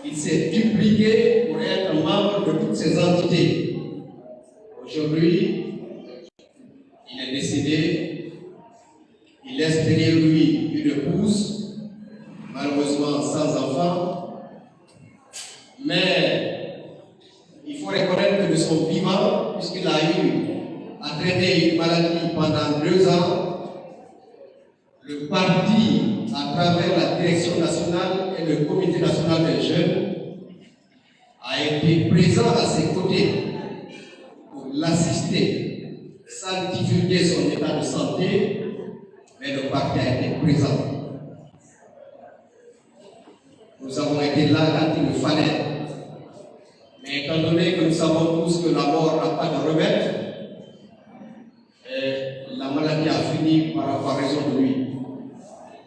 L: Il s'est dupliqué pour être membre de toutes ces entités. Aujourd'hui, il est décédé. Il laisse derrière lui une épouse, malheureusement sans enfant. Mais il faut reconnaître que de son vivant, puisqu'il a eu à traiter une maladie pendant 2 ans, le parti, à travers la direction nationale et le comité national des jeunes, a été présent à ses côtés pour l'assister, sans divulguer son état de santé, mais le parti a été présent. Nous avons été là quand il le fallait. Mais étant donné que nous savons tous que la mort n'a pas de remède, la maladie a fini par avoir raison de lui.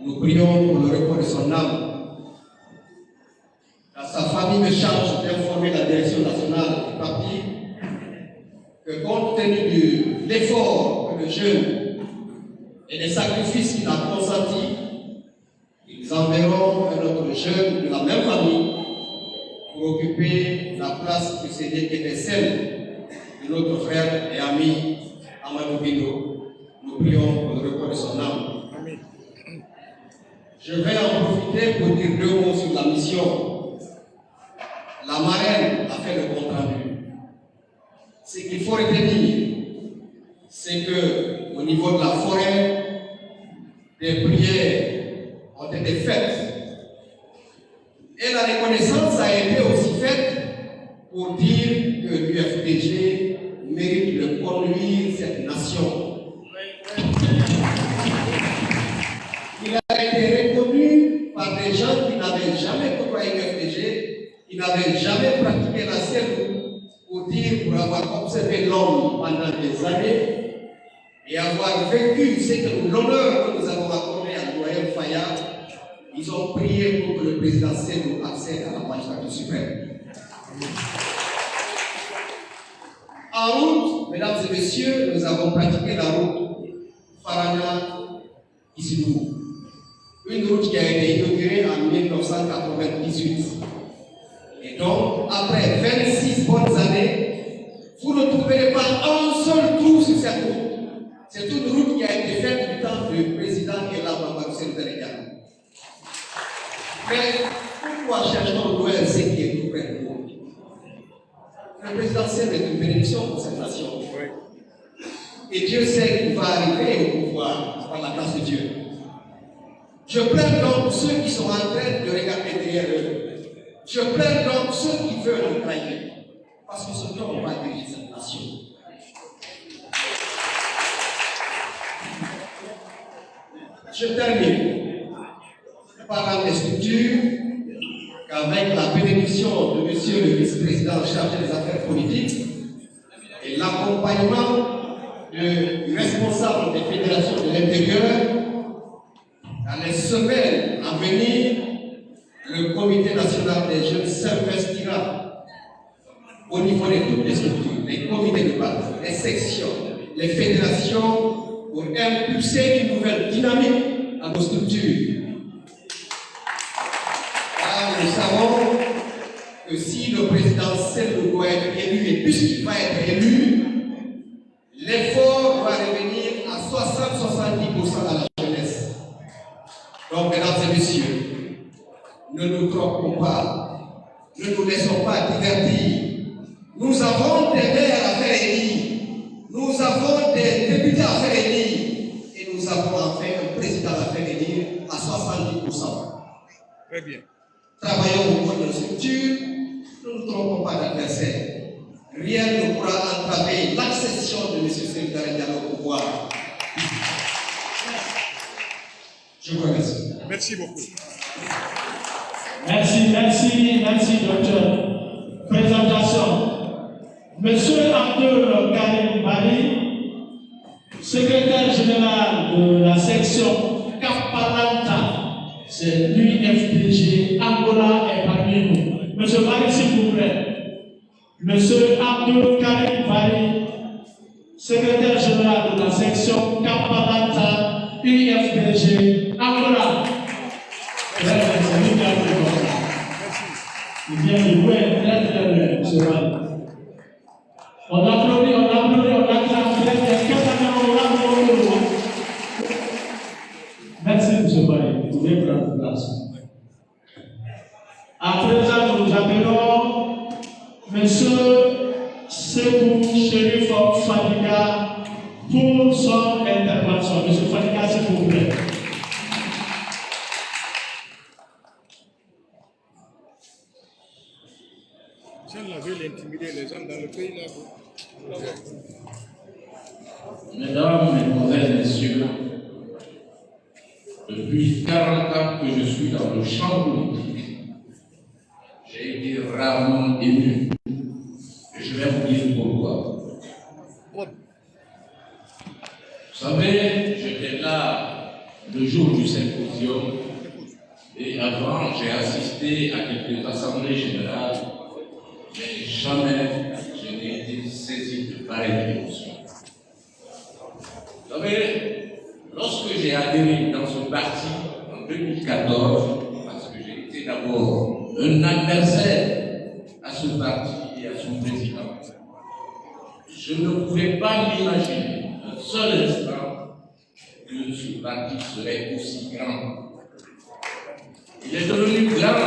L: Nous prions pour le repos de son âme. Sa famille me charge d'informer la direction nationale du parti que compte tenu de l'effort que le jeune et des sacrifices qu'il a consentis, ils enverront un autre jeune de la même famille pour occuper la place qui était celle de notre frère et ami Amadou Bilo. Nous prions pour le repos de son âme. Je vais en profiter pour dire 2 mots sur la mission. La marraine a fait le compte rendu. Ce qu'il faut retenir, c'est que au niveau de la forêt, des prières ont été faites. Et la reconnaissance a été aussi faite pour dire que l'UFDG mérite de conduire cette nation. Il a été reconnu par des gens qui n'avaient jamais côtoyé l'UFDG, qui n'avaient jamais pratiqué la cellule, pour dire, pour avoir observé l'homme pendant des années et avoir vécu l'honneur que nous avons accordé à Doyen Fayad. Ils ont prié pour que le président Sédou accède à la magistrature suprême. En route, mesdames et messieurs, nous avons pratiqué la route Farana-Isidou. Une route qui a été inaugurée en 1998. Et donc, après 26 bonnes années, vous ne trouverez pas un seul trou sur cette route. C'est une route qui a été faite du temps du président Ella Babassel Teregan. Mais pourquoi cherche-t-on loin ce qui est tout près de nous? Le présidentiel est une bénédiction pour cette nation. Et Dieu sait qu'il va arriver au pouvoir. par la grâce de Dieu. Je plains donc ceux qui sont en train de regarder derrière eux. Je plains donc ceux qui veulent nous trahir. Parce que ce temps va diriger cette nation. Je termine par la structure qu'avec la bénédiction de monsieur le vice-président chargé des affaires politiques et l'accompagnement du responsable des fédérations de l'intérieur, dans les semaines à venir, le comité national des jeunes s'investira au niveau de toutes les structures, les comités de base, les sections, les fédérations, pour impulser une nouvelle dynamique à nos structures. Car nous savons que si le président Selou doit être élu, et puisqu'il va être élu, l'effort va revenir à 60-70% à la jeunesse. Donc, mesdames et messieurs, ne nous trompons pas, ne nous laissons pas divertir. Nous avons des maires à faire élire, nous avons des députés à faire élire, et nous avons enfin un président à faire élire à 70%.
E: Très bien.
L: Travaillons au niveau de nos structures, ne nous trompons pas d'adversaire. Rien ne pourra entraver l'accession de M. Sékou Diallo au pouvoir. Je vous remercie.
E: Merci beaucoup.
A: Merci, docteur. Présentation. Monsieur Abdul Karim Bari, secrétaire général de la section Kapalanta, c'est l'UFDG, Angola est parmi nous. Monsieur Bari, s'il vous plaît. Monsieur Abdul Karim Bari, secrétaire général de la section Kapalanta, UFDG, Angola. Il vient de loin, très loin, monsieur Bari. On applaudit, on acclame très bien. Merci, M. Baye. Vous pouvez prendre place. À présent, nous appelons M. Sebou Chérif Fadiga pour son intervention. M. Fadiga, s'il vous plaît.
E: On veut intimider les gens dans le pays là.
M: Mesdames, Mesdemoiselles, Messieurs, depuis 40 ans que je suis dans le champ politique, j'ai été rarement ému. Et je vais vous dire pourquoi. Vous savez, j'étais là le jour du symposium et avant, j'ai assisté à quelques assemblées générales, mais jamais je n'ai été saisi de pareille émotion. Vous savez, lorsque j'ai adhéré dans ce parti en 2014, parce que j'ai été d'abord un adversaire à ce parti et à son président, je ne pouvais pas m'imaginer un seul instant que ce parti serait aussi grand. Il est devenu grand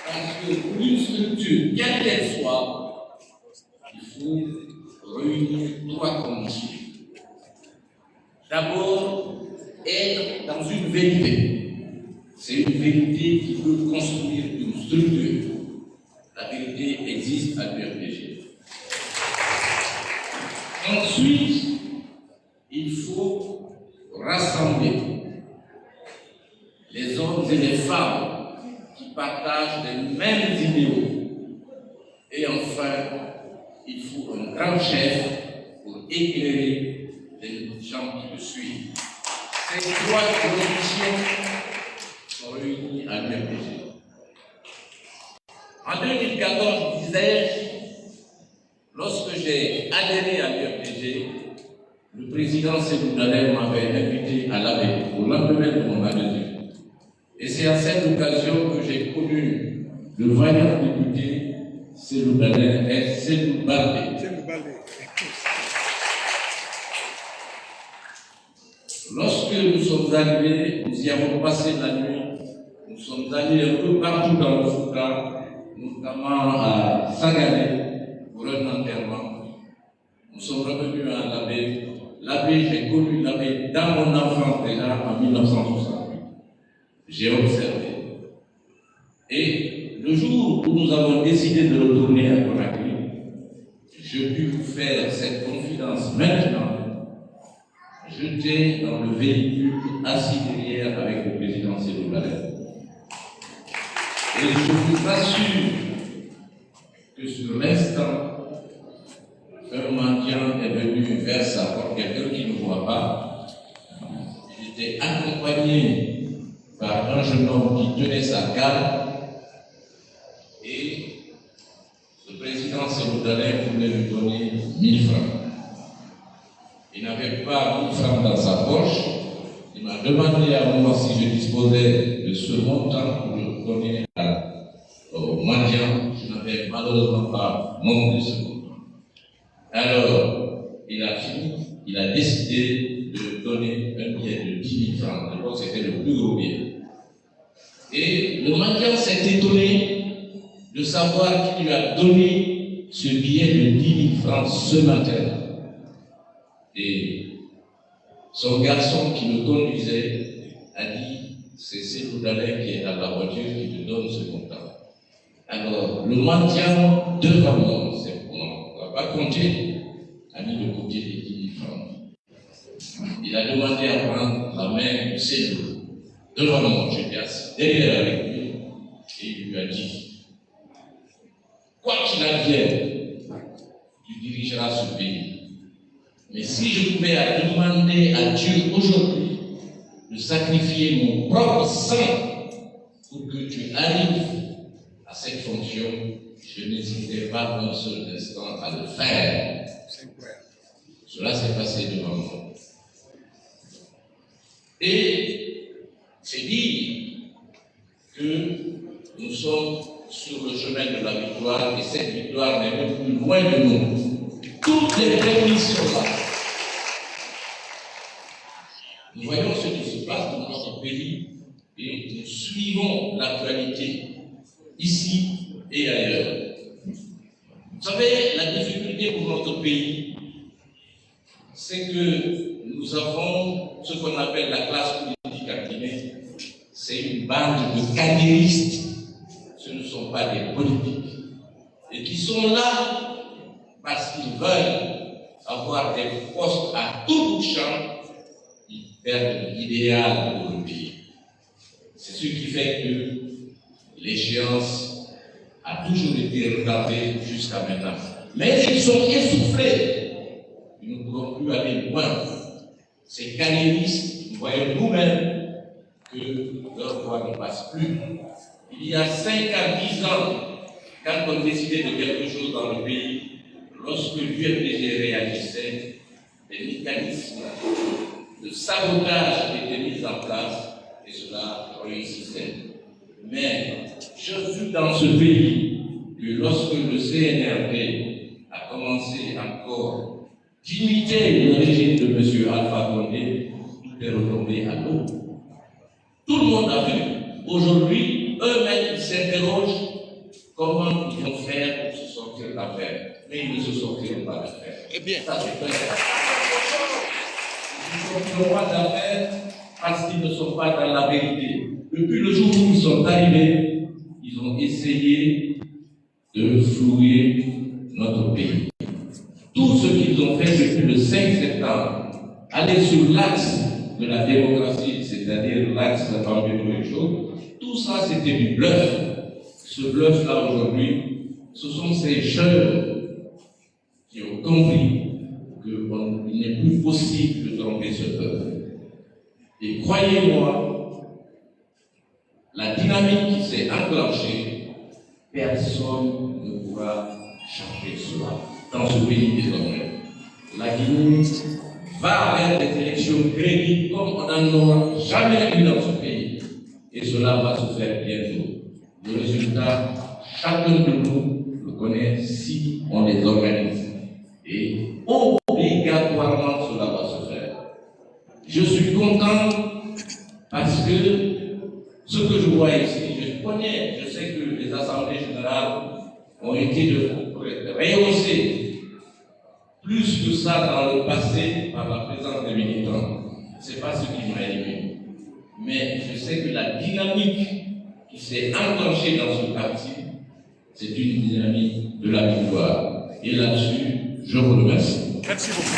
M: parce que pour une structure, quelle qu'elle soit, il faut réunir trois conditions. D'abord, être dans une vérité. C'est une vérité qui peut construire une structure. La vérité existe à l'UFDG. Ensuite, il faut rassembler les hommes et les femmes qui partagent les mêmes idéaux. Et enfin, il faut un grand chef pour éclairer les gens qui le suivent. Ces trois conditions sont réunies à l'UFDG. En 2014, disais-je, lorsque j'ai adhéré à l'UFDG, le président Sékou Diallo m'avait invité à l'ABE au lendemain de mon adhésion. Et c'est à cette occasion que j'ai connu le vaillant député Sékou Diallo et Sékou Baldé. Lorsque nous sommes arrivés, nous y avons passé la nuit, nous sommes allés un peu partout dans le Fouta, notamment à Sagalé pour un enterrement. Nous sommes revenus à l'Abbé L'abbé, j'ai connu l'abbé dans mon enfance déjà en 1968. J'ai observé. Et le jour où nous avons décidé de retourner à Conakry, je puis vous faire cette confidence maintenant. J'étais dans le véhicule assis derrière avec le président Cellou Dalein. Et je vous assure que sur l'instant, un mendiant est venu vers sa porte, quelqu'un qui ne voit pas. Il était accompagné par un jeune homme qui tenait sa canne. Et le président Cellou Dalein voulait lui donner 1000 francs. Il n'avait pas 1000 francs dans sa poche. Il m'a demandé à moi si je disposais de ce montant pour le donner au mendiant. Je n'avais malheureusement pas mon de ce montant. Alors, il a fini, il a décidé de donner un billet de 10 000 francs. Je crois que c'était le plus gros billet. Et le mendiant s'est étonné de savoir qu'il lui a donné ce billet de 10 000 francs ce matin. Et son garçon qui le conduisait a dit, c'est Cellou Dalein qui est dans la voiture qui te donne ce montant. Alors, le mendiant devant moi, c'est pour moi, on ne va pas compter, a mis de côté les 10 000 francs. Il a demandé à prendre la main de Cellou. Devant moi, j'étais assis derrière avec lui, et il lui a dit, quoi qu'il advienne, tu dirigeras ce pays. Mais si je pouvais demander à Dieu aujourd'hui de sacrifier mon propre sang pour que tu arrives à cette fonction, je n'hésitais pas un seul instant à le faire. Cela s'est passé devant moi. Et c'est dire que nous sommes sur le chemin de la victoire et cette victoire n'est même plus loin de nous. Toutes les prémices sont là. Nous voyons ce qui se passe dans notre pays et nous suivons l'actualité ici et ailleurs. Vous savez, la difficulté pour notre pays, c'est que nous avons ce qu'on appelle la classe politique à Guinée. C'est une bande de carriéristes. Ce ne sont pas des politiques. Et qui sont là parce qu'ils veulent avoir des postes à tout bout de champ. Ils perdent l'idéal pour le pays. C'est ce qui fait que l'échéance a toujours été retardée jusqu'à maintenant. Mais ils sont essoufflés. Ils ne pourront plus aller loin. Ces carriéristes, nous voyons nous-mêmes que leur voix ne passe plus. Il y a 5 à 10 ans, quand on décidait de quelque chose dans le pays, lorsque l'UFDG réagissait, des mécanismes de sabotage étaient mis en place et cela réussissait. Mais je vu dans ce pays que lorsque le CNRD a commencé encore d'imiter le régime de M. Alpha Condé, tout est retombé à l'eau. Tout le monde a vu. Aujourd'hui, eux-mêmes s'interrogent comment ils vont faire pour se sortir de l'affaire. Mais ils ne se sortiront pas de l'affaire. Eh bien, ça c'est clair. Ils ne sortiront pas d'affaire parce qu'ils ne sont pas dans la vérité. Depuis le jour où ils sont arrivés, ils ont essayé de flouer notre pays. Tout ce qu'ils ont fait depuis le 5 septembre, aller sur l'axe de la démocratie, c'est-à-dire l'axe de la chaud, tout ça c'était du bluff. Ce bluff-là aujourd'hui, ce sont ces jeunes qui ont compris qu'il n'est plus possible de tromper ce peuple. Et croyez-moi, la dynamique qui s'est enclenchée, personne ne pourra changer cela dans ce pays désormais. La Guinée va vers des élections crédibles comme on n'en aura jamais eu dans ce pays. Et cela va se faire bientôt. Le résultat, chacun de nous le connaît si on les organise. Et obligatoirement, cela va se faire. Je suis content parce que ce que je vois ici, je sais que les assemblées générales ont été rehausser plus plus que ça dans le passé par la présence des militants. Ce n'est pas ce qui m'a ému. Mais je sais que la dynamique qui s'est enclenchée dans ce parti, c'est une dynamique de la victoire. Et là-dessus, je vous remercie.
E: Merci beaucoup.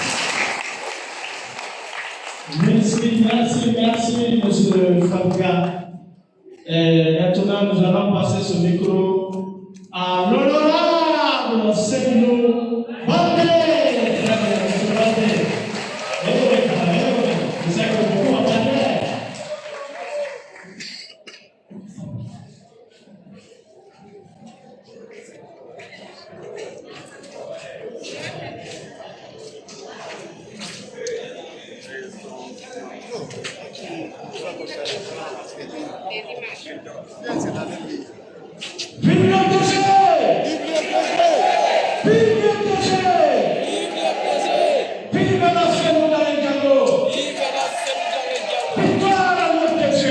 A: Merci, monsieur Fabga. Maintenant, nous allons passer ce micro à l'honorable Seydou Bandé. Vous avez beaucoup entendu. Vive le projet! Vive le projet! Vive la Seydou Diallo! Victoire à l'UFDG!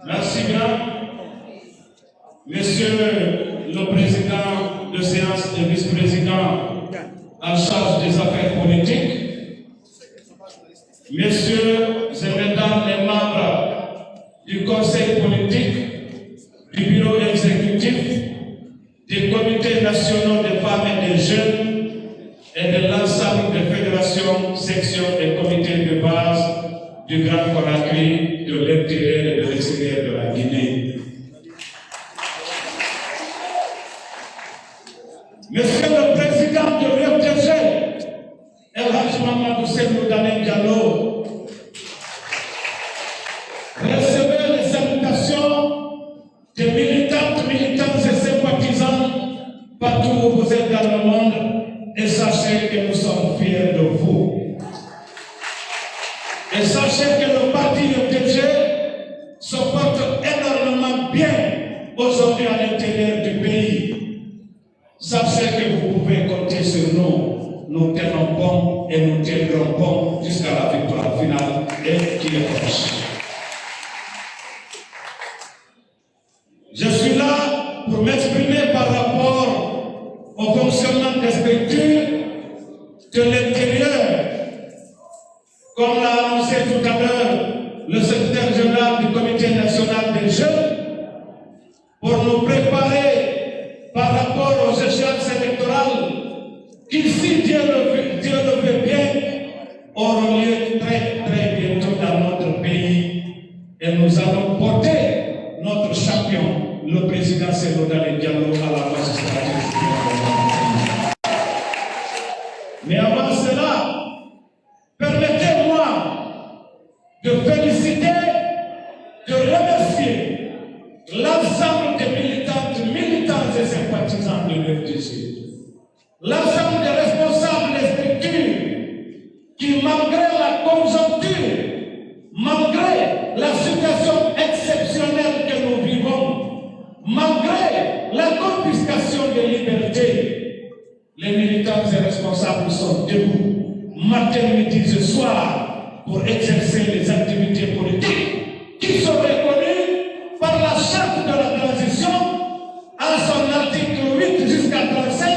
A: Merci bien. Monsieur le président de séance et vice-président en charge des affaires politiques, messieurs et mesdames les membres du conseil politique, du bureau exécutif, des comités nationaux des femmes et des jeunes et de l'ensemble des fédérations, sections et comités de base du Grand Conakry, de l'intérieur et de l'extérieur de la Guinée. Monsieur le président de l'UFDG, El Hadj Mamadou Seydou Diallo, recevez les salutations des militantes, militants et sympathisants partout où vous êtes dans le monde et sachez que nous sommes fiers de vous. Et sachez que le parti UFDG se porte énormément bien aujourd'hui à l'intérieur du pays. Sachez que vous pouvez compter sur nous. Nous tenons bon et nous tiendrons bon jusqu'à la victoire finale et qui est proche. Je suis là pour m'exprimer par rapport au fonctionnement des structures de l'intérieur. Comme l'a annoncé tout à l'heure le secrétaire général du Comité national des jeunes, pour nous préparer par rapport aux échéances électorales qui, si Dieu le veut bien, auront lieu très bientôt dans notre pays. Et nous allons porter notre champion, le président Seydou Diallo, à la magistrature. Mais avant cela, permettez-moi de féliciter, de remercier l'ensemble des militants et sympathisants de l'UFDG. L'ensemble des responsables des structures qui, malgré la conjoncture, malgré la situation exceptionnelle que nous vivons, malgré la confiscation des libertés, les militants et responsables sont debout, matin, midi et soir, pour exercer les activités politiques qui sont reconnues par la charte de la transition en son article 8 jusqu'à 37,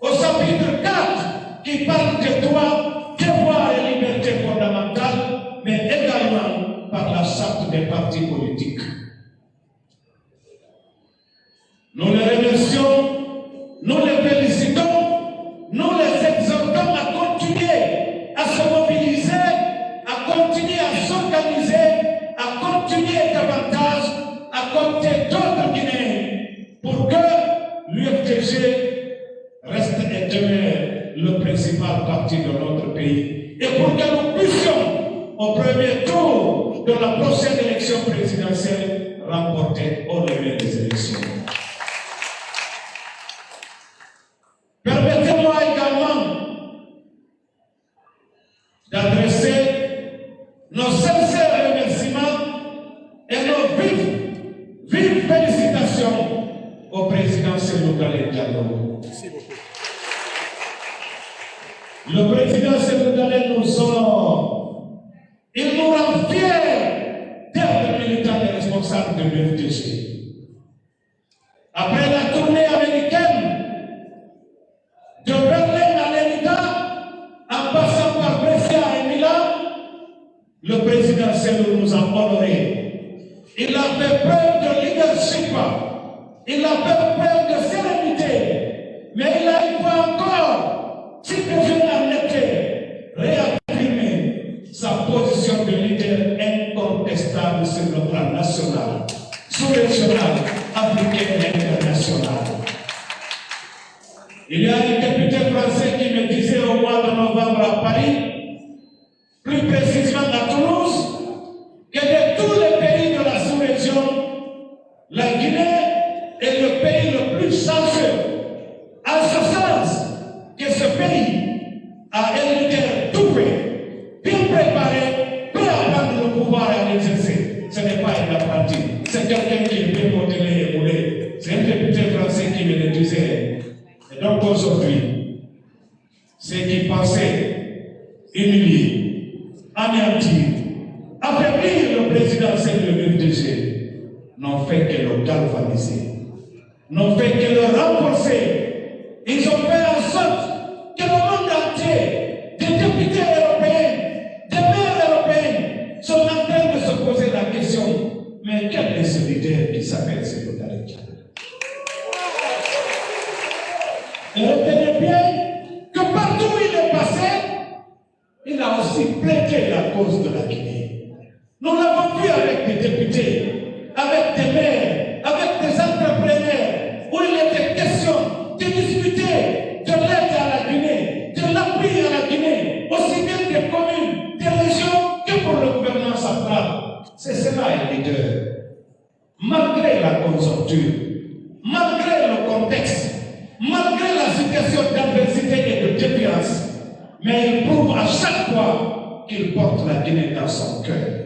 A: au chapitre 4 qui parle des droits, devoirs et libertés fondamentales, mais également par la charte des partis politiques. Nous les remercions, nous les félicitons, nous les exhortons à continuer à se mobiliser, à continuer à s'organiser, à continuer davantage, à compter d'autres Guinéens pour que l'UFDG reste et demeure le principal parti de notre pays et pour que nous puissions, au premier tour de la prochaine élection présidentielle, remporter au lendemain des élections. Permettez-moi également d'adresser nos sincères remerciements et nos vives félicitations au président Seydou Diallo. Le président Seydou Diallo nous honore. Il nous rend fiers d'être militants et responsables de l'UFDG. Après la tournée américaine de le président Selou nous a honorés. Il a fait preuve de leadership, il a fait preuve de sérénité, mais il a une fois encore, si besoin en était, réaffirmer sa position de leader incontestable sur le plan national, sous-régional, africain et international. Il y a un député français qui me disait au mois de novembre à Paris, plus précisément à Toulouse, que de tous les pays de la sous-région, la Guinée est le pays le plus chanceux. En ce sens que ce pays a un leader tout fait, bien préparé, prêt à prendre le pouvoir et à l'exercer. Ce n'est pas un apprenti, c'est quelqu'un qui est bien modelé et moulé. C'est un député français qui me le disait. Et donc aujourd'hui, ceux qui pensaient humilier, anéantir, affaiblir le président de l'UFDG n'ont fait que le galvaniser, n'ont fait que le renforcer. Ils ont fait en sorte que le monde entier, des députés européens, des maires européens, sont en train de se poser la question, mais quel est ce leader qui s'appelle Sékou Touré? Et retenez bien que partout où il est passé, il a aussi plaidé la cause de la Guinée. Nous l'avons vu avec des députés, avec des maires, avec des entrepreneurs, où il était question de discuter de l'aide à la Guinée, de l'appui à la Guinée, aussi bien des communes, des régions que pour le gouvernement central. C'est cela un leader. Malgré la conjoncture, malgré le contexte, malgré la situation d'adversité et de défiance, mais il prouve à chaque fois qu'il porte la Guinée dans son cœur.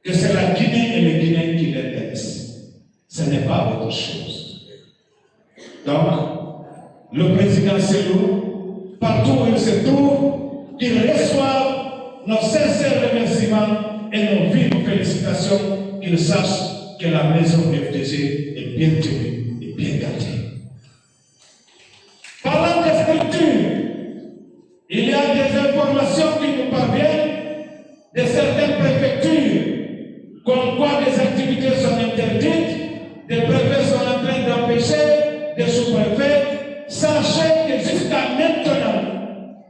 A: Que c'est la Guinée et les Guinéens qui l'intéressent. Ce n'est pas autre chose. Donc, le président Selou, partout où il se trouve, qu'il reçoive nos sincères remerciements et nos vives félicitations, qu'il sache que la maison FDG est bien tenue et bien gardée. Parlant des structures, il y a des informations qui nous parviennent de certaines préfectures, comme quoi des activités sont interdites, des préfets sont en train d'empêcher, des sous-préfets. Sachez que jusqu'à maintenant,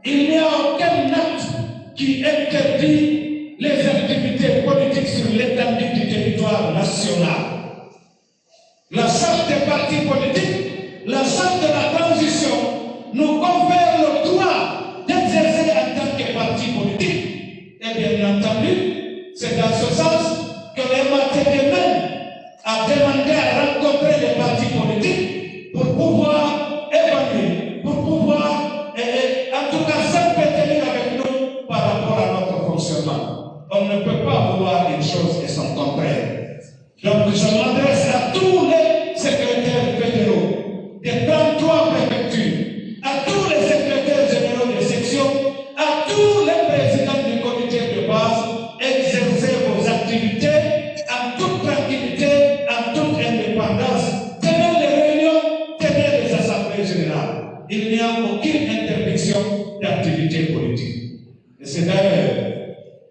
A: il n'y a aucun acte qui interdit les activités politiques sur l'étendue du territoire national. La charte des partis politiques, la charte de la transition, nous confère le droit d'exercer en tant que parti politique. Et bien entendu, c'est dans ce sens que les MATD a demandé à rencontrer les partis politiques pour pouvoir évaluer, pour pouvoir, en tout cas, s'entretenir avec nous par rapport à notre fonctionnement. On ne peut pas vouloir une chose et son contraire. Donc, je m'adresse à tous les secrétaires fédéraux des 33 préfectures, à tous les secrétaires généraux des sections, à tous les présidents du comité de base, exercez vos activités en toute tranquillité, en toute indépendance. Tenez les réunions, tenez les assemblées générales. Il n'y a aucune interdiction d'activité politique. Et c'est d'ailleurs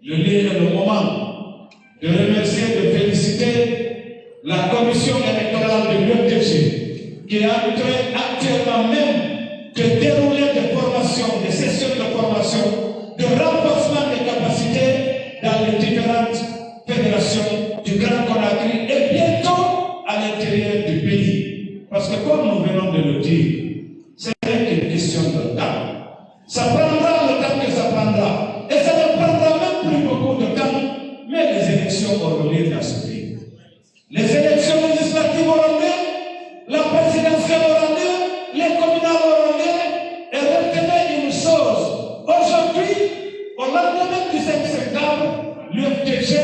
A: le lieu et le moment de remercier, de féliciter la commission électorale de l'UFDG qui est en train actuellement même de dérouler des formations, des sessions de formation, de renforcement des capacités dans les différentes fédérations du Grand Conakry et bientôt à l'intérieur du pays. Parce que comme nous venons de le dire, c'est une question de temps. Ça prendra le temps que ça prendra. Et ça ne prendra même plus beaucoup de temps, mais les élections auront lieu dans ce pays. Les élections législatives auront lieu, la présidentielle aura lieu, les communales auront lieu, et retenez une chose. Aujourd'hui, au lendemain du 5 septembre, l'UFDG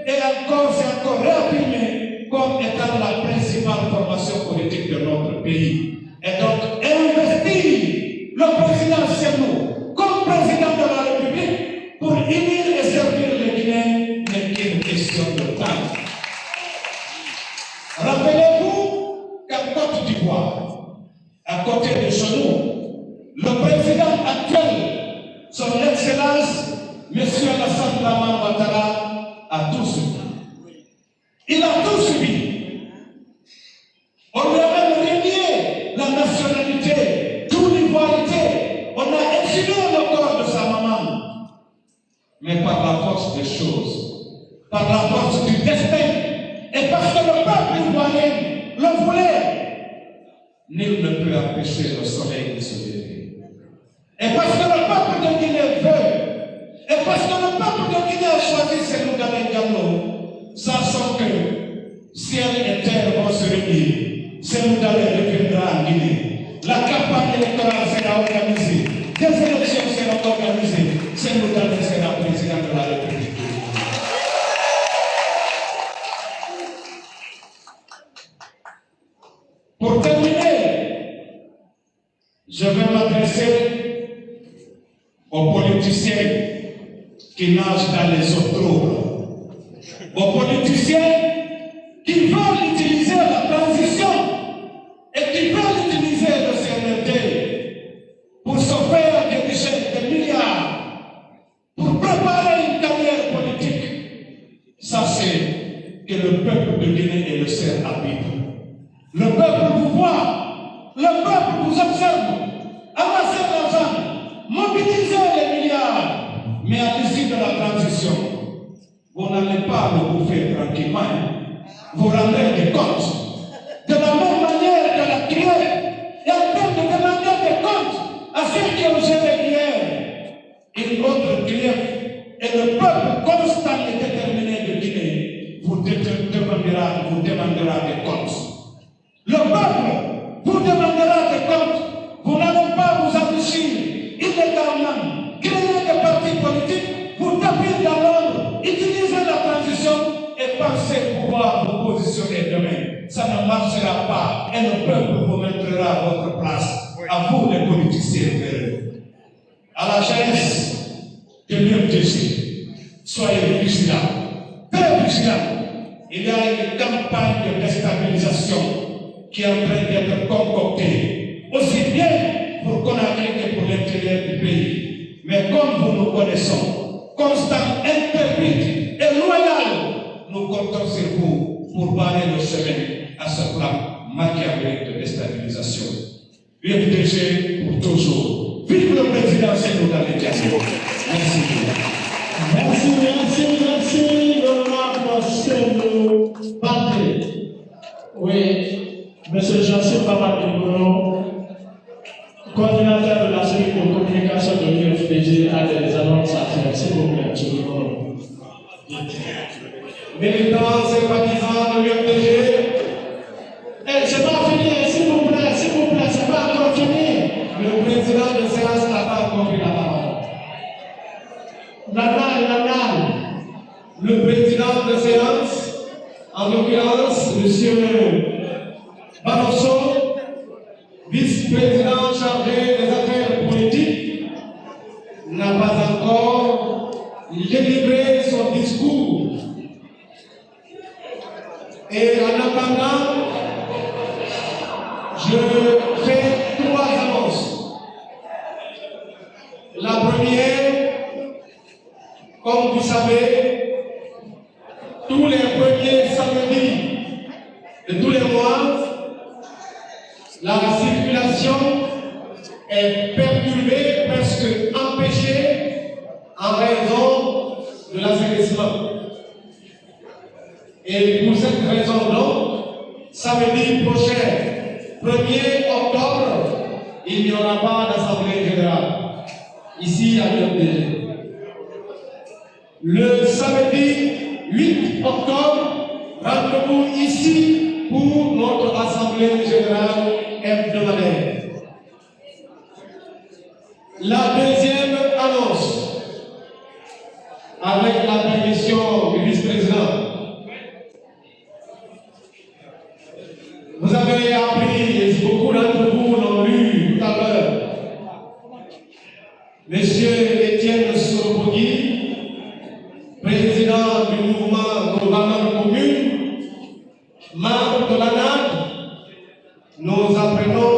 A: c'est encore réaffirmé comme étant la principale formation politique de notre pays. Et donc, investir le président Selou comme président de la République pour unir et servir les Guinéens n'est qu'une question de temps. Rappelez-vous qu'à Côte d'Ivoire, à côté de chez nous, le président actuel, son Excellence, Monsieur Alassane Dramane Ouattara a tout subi. Il a tout subi. On lui a même renié la nationalité, tout l'ivoirité. On a exilé le corps de sa maman. Mais par la force des choses, par la force du destin, et parce que le peuple ivoirien le voulait, nul ne peut empêcher le soleil de se lever. Et parce que le peuple de Guinée veut, et parce que le peuple de Guinée a choisi Sékou Diallo, sachant que ciel et terre vont se réunir, Sékou Diallo reviendra en Guinée. La campagne électorale sera organisée, des élections seront organisées, Sékou Diallo sera président de la République. Pour terminer, je vais m'adresser aux politiciens qui nagent dans les eaux troubles, aux politiciens qui veulent utiliser la transition et qui veulent utiliser le CNRD pour se faire des richesses de milliards, pour préparer une carrière politique. Sachez que le peuple de Guinée est le seul arbitre. Le peuple vous voit, le peuple vous observe, amassez l'argent, mobilisez les milliards, mais à l'issue de la transition, vous n'allez pas le bouffer tranquillement, vous rendrez des comptes. De la même manière que la criée est en train de demander des comptes à ceux qui ont géré hier. Une autre criée et le peuple constant et déterminé de Guinée vous demandera des comptes. Le peuple vous demandera des comptes. Vous n'allez pas vous enrichir illégalement, créer des partis politiques, vous taper dans l'ombre, utiliser la transition et penser pouvoir vous positionner demain. Ça ne marchera pas et le peuple vous mettra à votre place. À vous les politiciens véreux. À la jeunesse de l'UFDG, soyez vigilants. Très vigilants. Il y a une campagne de déstabilisation qui est en train d'être concoctée, aussi bien pour Conakry que pour l'intérieur du pays. Mais comme nous nous connaissons, constant, interprète et loyal, nous comptons sur vous pour barrer le chemin à ce plan machiavélique de déstabilisation. UFDG pour toujours. Vive le président Sékou Diallo. Merci.
N: Merci, l'honorable Sékou Bandé. Oui. Monsieur Jean-Sylvain Babadimoro, coordinateur de la cellule de communication de l'UFDG, a des annonces à faire. S'il vous plaît, je vous demande.
F: Militants, sympathisants de l'UFDG.
N: C'est pas fini, s'il vous plaît, c'est pas encore fini.
F: Le président de séance n'a pas encore pris la parole. Le président de séance, en l'occurrence, monsieur Barroso, vice-président chargé des affaires politiques, n'a pas encore délivré son discours. Et en attendant, je fais 3 annonces. La première, comme vous savez, tous les premiers samedis de tous les mois, la circulation est perturbée, presque empêchée en raison de l'assainissement. Et pour cette raison donc, samedi prochain, 1er octobre, il n'y aura pas d'assemblée générale ici à l'UFDG. Le samedi 8 octobre, rendez-vous ici pour notre assemblée générale hebdomadaire. La deuxième annonce, avec la permission du vice-président. Vous avez appris, et beaucoup d'entre vous l'ont lu tout à l'heure, Monsieur Étienne Sorobogui, président du mouvement Gouvernement Commune, membre de l'ANAD, nous apprenons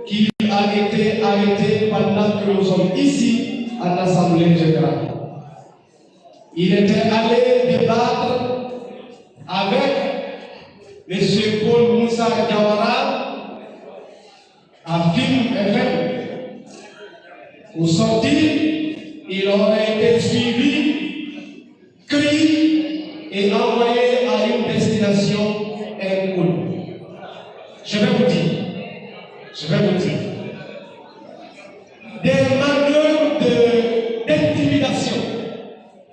F: qu'il a été arrêté pendant que nous sommes ici à l'Assemblée générale.
L: Il était allé débattre avec M. Paul Moussa Diawara à Film FM. Au sortir, il aurait été suivi, cueilli et envoyé à une destination inconnue. Je vais vous dire. Des manœuvres d'intimidation,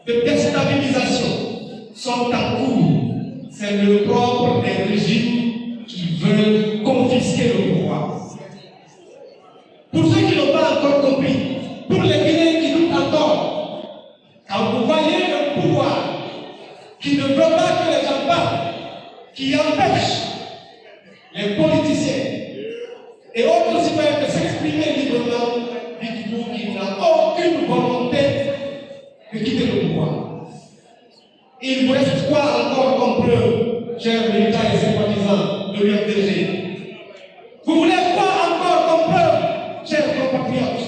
L: de déstabilisation sont en cours. C'est le propre des régimes qui veulent confisquer le pouvoir. Pour ceux qui n'ont pas encore compris, pour les Guinéens qui doutent encore, quand vous voyez un pouvoir qui ne veut pas que les gens parlent, qui empêche les politiciens et autres citoyens de s'exprimer librement, dites-vous qu'il n'a aucune volonté de quitter le pouvoir. Il vous reste quoi encore comme preuve, chers militants et sympathisants de l'UFDG? Vous voulez quoi encore comme preuve, chers compatriotes?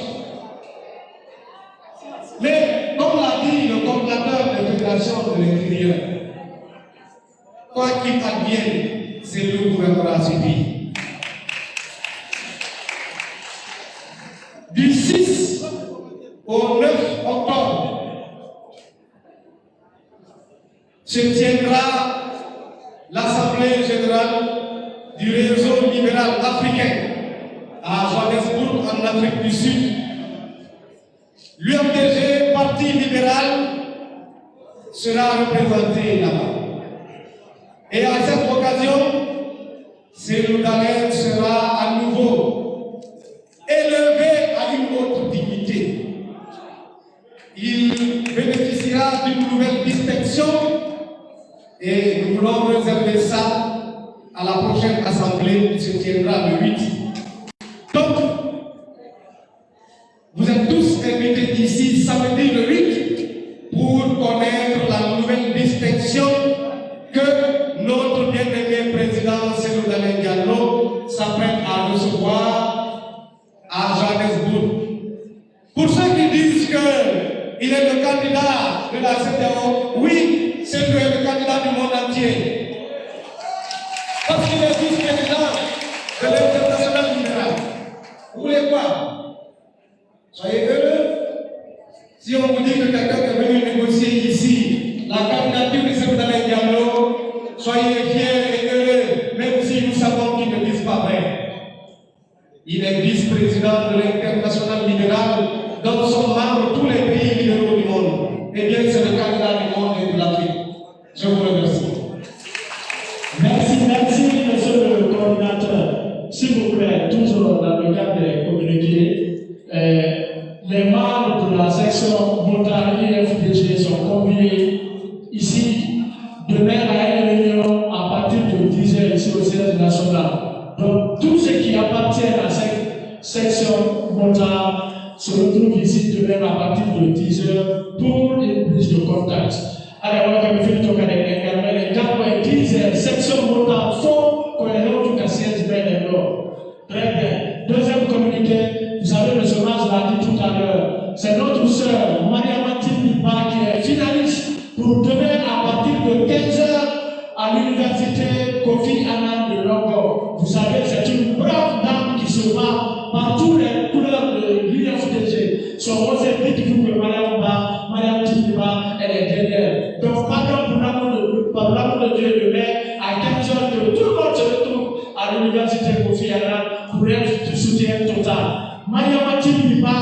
L: Mais, comme l'a dit le coordinateur de fédération de l'intérieur, quoi qu'il advienne, c'est le gouvernement à subir. Du 6 au 9 octobre se tiendra l'Assemblée générale du réseau libéral africain à Johannesburg, en Afrique du Sud. L'UFDG, parti libéral, sera représenté là-bas. Et à cette occasion, Cellou Dalein sera à nouveau élevé à une autre dignité. Il bénéficiera d'une nouvelle distinction et nous voulons réserver ça à la prochaine assemblée qui se tiendra le 8. Donc, vous êtes tous invités ici samedi le 8 pour connaître la nouvelle distinction que notre bien-aimé président Cellou Dalein Diallo s'apprête à recevoir à Johannesburg. Pour ceux qui disent qu'il est le candidat de la CEDEAO, oui, Cellou est le candidat du monde entier. Parce qu'il est vice-président de l'International libéral. Vous voulez quoi? Soyez heureux. Si on vous dit que quelqu'un est venu négocier ici la candidature de Cellou Dalein Diallo, soyez fiers et heureux, même si nous savons qu'ils ne disent pas vrai. Il est vice-président de l'International libéral, dont sont membres tous les pays libéraux du monde. Eh bien, c'est le candidat du monde et de l'Afrique. Je vous remercie.
N: Merci, monsieur le coordinateur. S'il vous plaît, toujours dans le cadre des communiqués, les membres de la section Montréal IFDG sont conviés ici demain à une réunion à partir de 10h ici au siège national. Donc, tous ceux qui appartiennent à cette section Montréal se retrouvent ici demain à partir de 10h pour une prise de contact. Alors, on va faire le tour également. Les gens qui disent section Montréal font qu'on est là tout à siège bien très bien. Deuxième communiqué, vous savez, le chômage l'a dit tout à l'heure. C'est notre sœur, Mariamati Pipa, qui est finaliste pour demain à partir de 15h à l'université Kofi Annan de Longo. Vous savez, c'est une brave dame qui se bat par toutes les couleurs de l'UFDG. Son rose est dit que Mariamati Pipa, elle est derrière. Donc, par l'amour de Dieu, demain à 15h, que tout le monde se retrouve à l'université Kofi Annan pour un soutien total. Mariamati Pipa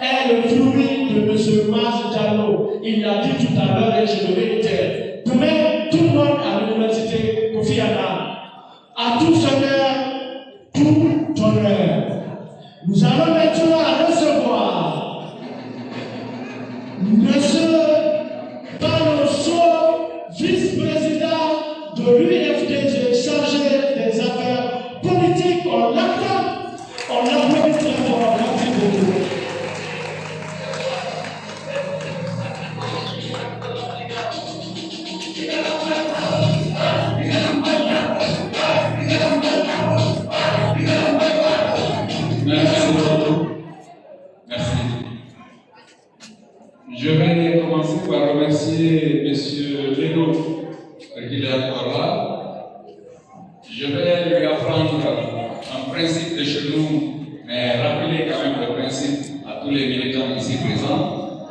N: est le fruit de M. Maz Diallo. Il l'a dit tout à l'heure et je le réitère. Demain, tout le monde à l'université Kofi Annan. À tout honneur, tout honneur. Nous allons maintenant recevoir M. Panoso, vice-président de l'UFDG chargé des affaires politiques. On l'attend. On l'applaudit très fort. Merci beaucoup.
O: Merci beaucoup. Merci. remercier M. Leno, qu'il est encore là. Je vais lui apprendre un principe de chez nous, mais rappeler quand même le principe à tous les militants ici présents.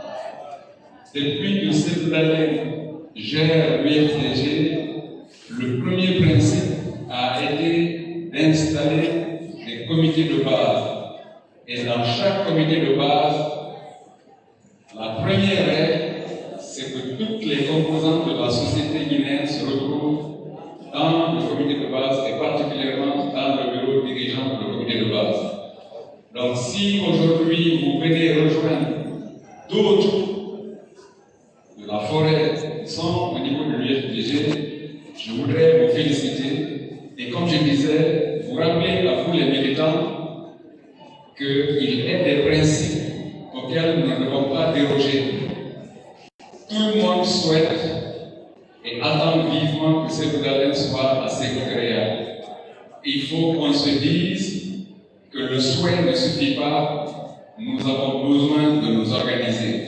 O: Depuis que Sékou-Dalé gère l'UFDG, le premier principe a été d'installer des comités de base. Et dans chaque comité de base, la première règle, c'est que toutes les composantes de la société guinéenne se retrouvent dans le comité de base et particulièrement dans le bureau dirigeant du comité de base. Donc si aujourd'hui vous venez rejoindre d'autres de la forêt qui sont au niveau de l'UFDG, je voudrais vous féliciter et comme je disais, vous rappeler à vous les militants qu'il y a des principes auxquels nous ne devons pas déroger. Tout le monde souhaite et attend vivement que Sékou-Dalé soit à Sékou-Dalé. Il faut qu'on se dise que le souhait ne suffit pas, nous avons besoin de nous organiser.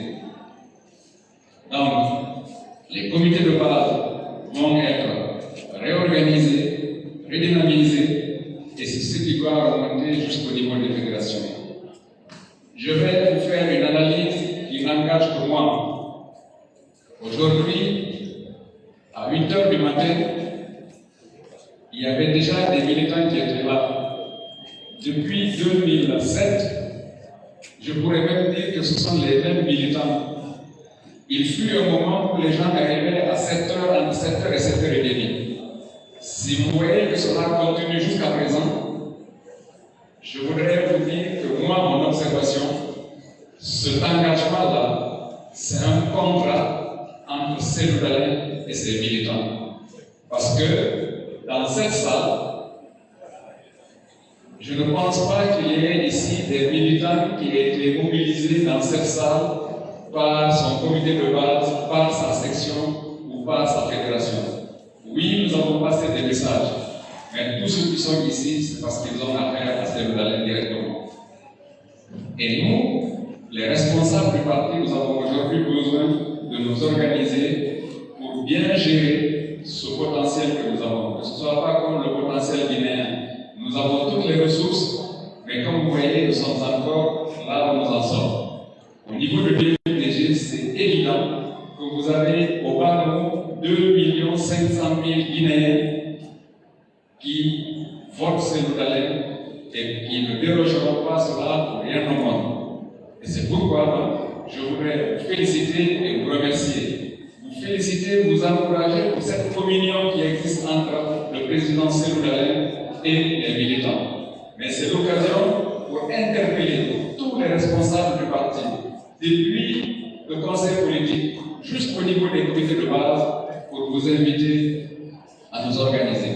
O: Donc, les comités de base vont être réorganisés, redynamisés, et c'est ce qui doit remonter jusqu'au niveau des fédérations. Je vais vous faire une analyse qui n'engage que moi. Aujourd'hui, à 8h du matin, il y avait déjà des militants qui étaient là. Depuis 2007, je pourrais même dire que ce sont les mêmes militants. Il fut un moment où les gens arrivaient à 7h, entre 7h et 7h30. Si vous voyez que cela continue jusqu'à présent, je voudrais vous dire que moi, mon observation, cet engagement-là, c'est un contrat entre Sékou-Dalé et ses militants. Parce que dans cette salle, je ne pense pas qu'il y ait ici des militants qui aient été mobilisés dans cette salle par son comité de base, par sa section ou par sa fédération. Oui, nous avons passé des messages, mais tous ceux qui sont ici, c'est parce qu'ils ont affaire à Sékou-Dalé directement. Et nous, les responsables du parti, nous avons aujourd'hui besoin de nous organiser pour bien gérer ce potentiel que nous avons. Que ce ne soit pas comme le potentiel guinéen. Nous avons toutes les ressources, mais comme vous voyez, nous sommes encore là où nous en sommes. Au niveau de l'UFDG, c'est évident que vous avez au bas de nous 2 500 000 Guinéens qui votent Sékou-Dalé et qui ne dérogeront pas cela pour rien au monde. Et c'est pourquoi je voudrais vous féliciter et vous remercier. Vous féliciter, vous encourager pour cette communion qui existe entre le président Sékou-Dalé et les militants. Mais c'est l'occasion pour interpeller tous les responsables du parti, depuis le conseil politique jusqu'au niveau des comités de base, pour vous inviter à nous organiser.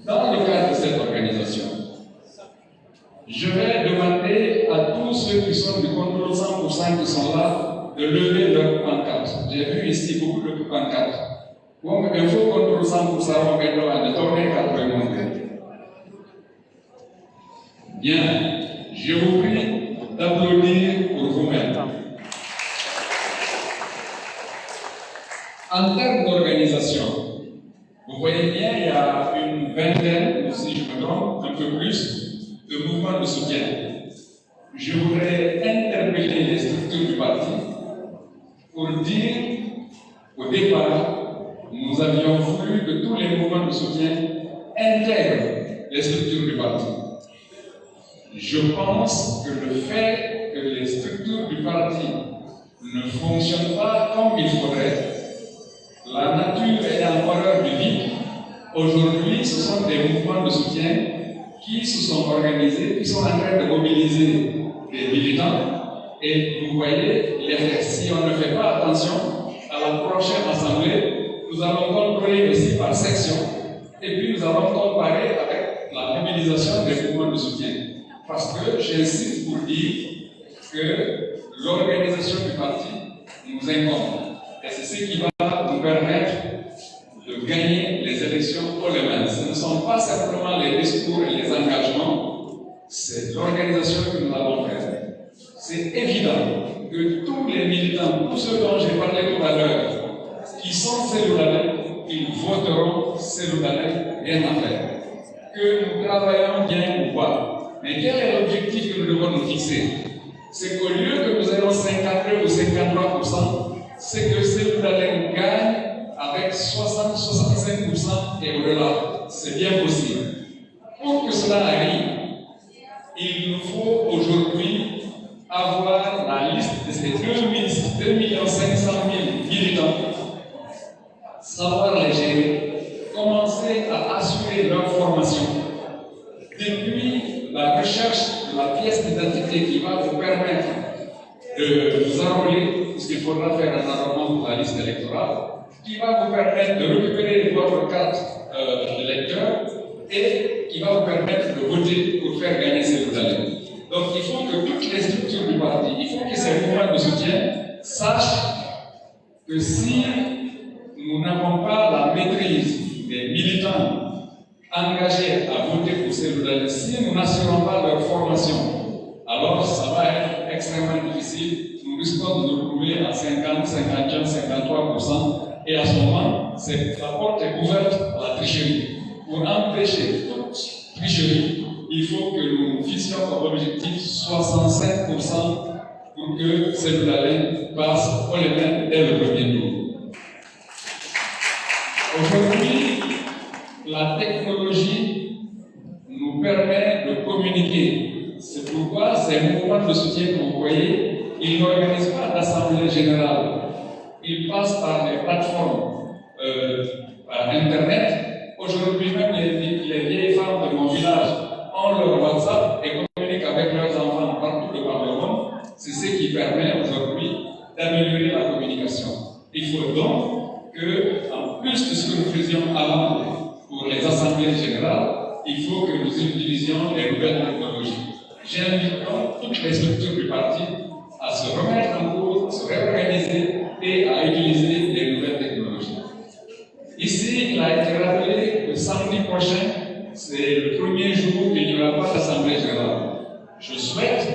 O: Dans le cadre de cette organisation, je vais demander à tous ceux qui sont du contrôle 100% qui sont là de lever leur pancarte. J'ai vu ici beaucoup de pancartes. Bon, il faut contrôle 100% on va de tourner quatre monde. Bien, je vous prie d'applaudir pour vous-même. En termes d'organisation, vous voyez bien, il y a une vingtaine, si je me trompe, un peu plus, de mouvements de soutien. Je voudrais interpeller les structures du parti pour dire, au départ, nous avions voulu que tous les mouvements de soutien intègrent les structures du parti. Je pense que le fait que les structures du parti ne fonctionnent pas comme il faudrait, la nature ayant horreur du vide, aujourd'hui, ce sont des mouvements de soutien qui se sont organisés, qui sont en train de mobiliser des militants. Et vous voyez, si on ne fait pas attention, à la prochaine assemblée, nous allons contrôler aussi par section, et puis nous allons comparer avec la mobilisation des mouvements de soutien. Parce que j'insiste pour dire que l'organisation du parti nous incombe. Et c'est ce qui va nous permettre de gagner les élections haut les mains. Ce ne sont pas simplement les discours et les engagements, c'est l'organisation que nous allons faire. C'est évident que tous les militants, tous ceux dont j'ai parlé tout à l'heure, qui sont cellulaires, ils voteront cellulaires, rien à faire. Que nous travaillons bien ou pas. Mais quel est l'objectif que nous devons nous fixer? C'est qu'au lieu que nous ayons 52 ou 53%, c'est que cellulaires gagne avec 60-65% et au-delà. C'est bien possible. Pour que cela arrive, il nous faut aujourd'hui avoir la liste de ces 2 500 000 militants, savoir les gérer, commencer à assurer leur formation. Depuis la recherche de la pièce d'identité qui va vous permettre de vous enrôler, puisqu'il faudra faire un enrôlement pour la liste électorale, qui va vous permettre de récupérer votre carte de lecteur et qui va vous permettre de voter pour faire gagner ces votes. Donc il faut que toutes les structures du parti, il faut que ces mouvements de soutien sachent que si nous n'avons pas la maîtrise des militants engagés à voter pour ces votes, si nous n'assurons pas leur formation, alors ça va être extrêmement difficile. Nous risquons de nous retrouver à 50, 51, 53%. Et à ce moment, la porte est ouverte à la tricherie. Pour empêcher toute tricherie, il faut que nous fixions comme objectif 65% pour que cette année passe au l'événement dès le premier tour. Aujourd'hui, la technologie nous permet de communiquer. C'est pourquoi ces mouvements de soutien que vous voyez, ils n'organisent pas d'assemblée générale. Ils passent par des plateformes, par Internet. Aujourd'hui même, les vieilles femmes de mon village ont leur WhatsApp et communiquent avec leurs enfants partout par le monde. C'est ce qui permet aujourd'hui d'améliorer la communication. Il faut donc que, en plus de ce que nous faisions avant pour les assemblées générales, il faut que nous utilisions les nouvelles technologies. J'invite donc toutes les structures du parti à se remettre en cause, à se réorganiser et à utiliser les nouvelles technologies. Ici, il a été rappelé que samedi prochain, c'est le premier jour où il n'y aura pas d'assemblée générale. Je souhaite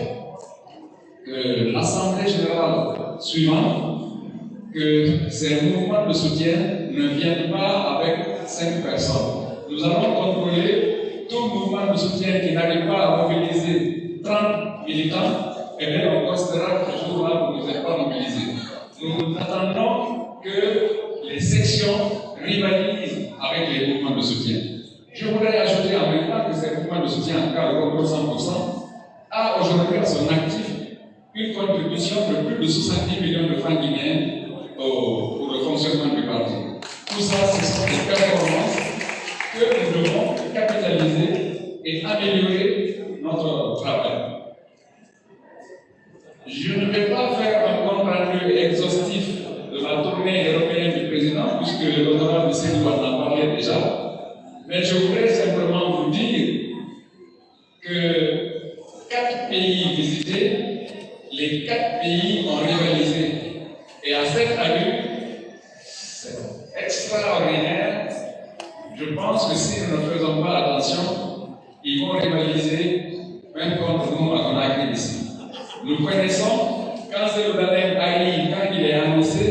O: que l'assemblée générale suivante, que ces mouvements de soutien ne viennent pas avec 5 personnes. Nous allons contrôler tout mouvement de soutien qui n'arrive pas à mobiliser 30 militants, et bien on considérera que ce jour-là, vous n'êtes pas mobilisés. Nous attendons que les sections rivalisent avec les mouvements de soutien. Je voudrais ajouter en même temps que ces mouvements de soutien, en cas de contrôle 100%, a aujourd'hui à son actif une contribution de plus de 70 millions de francs guinéens pour le fonctionnement du parti. Tout ça, ce sont des performances que nous devons capitaliser et améliorer notre travail. Je ne vais pas faire un compte rendu exhaustif de la tournée européenne du président, puisque l'honorable Sédou en a parlé déjà, mais je voudrais simplement vous dire que 4 pays visités, les 4 pays ont rivalisé. Et à cette allure, c'est extraordinaire. Je pense que si nous ne faisons pas attention, ils vont rivaliser même contre nous à Conakry ici. Nous connaissons, quand c'est le Dalem Ali, quand il est annoncé,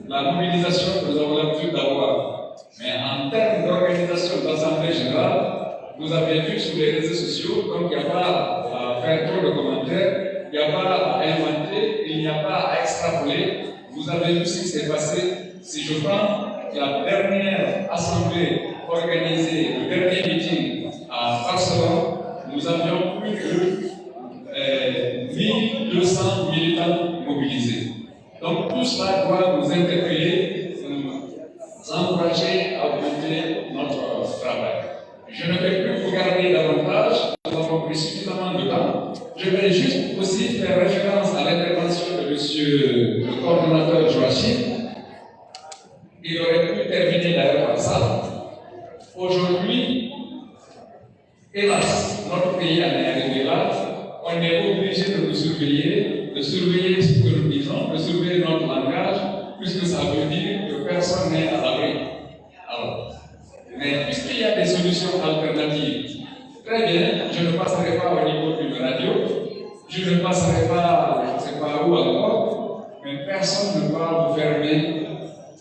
O: la mobilisation que nous avons l'habitude d'avoir. Mais en termes d'organisation d'Assemblée générale, vous avez vu sur les réseaux sociaux, donc il n'y a pas à faire trop de commentaires, il n'y a pas à inventer, il n'y a pas à extrapoler. Vous avez vu ce qui s'est passé. Si je prends la dernière assemblée organisée, le dernier meeting à Barcelone, nous avions plus que 1200 militants mobilisés. Donc tout cela doit nous interpeller, nous encourager à augmenter notre travail. Je ne vais plus vous garder davantage, nous avons pris suffisamment de temps. Je vais juste aussi faire référence à l'intervention de M. le coordonnateur Joachim. Il aurait pu terminer d'ailleurs par ça. Aujourd'hui, hélas, notre pays en est arrivé là. On est obligé de nous surveiller, de surveiller ce que nous disons, de surveiller notre langage, puisque ça veut dire que personne n'est à l'abri. Alors, mais puisqu'il y a des solutions alternatives, très bien, je ne passerai pas au niveau d'une radio, je ne passerai pas, je ne sais pas où encore, mais personne ne va vous fermer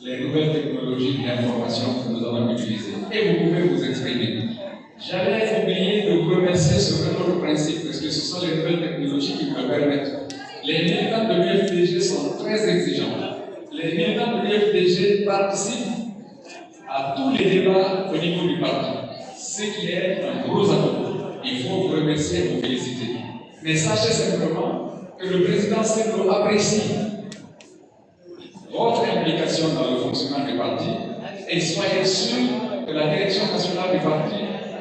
O: les nouvelles technologies d'information que nous allons utiliser. Et vous pouvez vous exprimer. J'allais oublier de vous remercier sur un autre principe, parce que ce sont les nouvelles technologies qui me permettent. Les militants de l'UFDG sont très exigeants. Les militants de l'UFDG participent à tous les débats au niveau du parti, ce qui est un gros atout. Il faut vous remercier et vous féliciter. Mais sachez simplement que le président Senghor apprécie votre implication dans le fonctionnement du parti et soyez sûr que la direction nationale du parti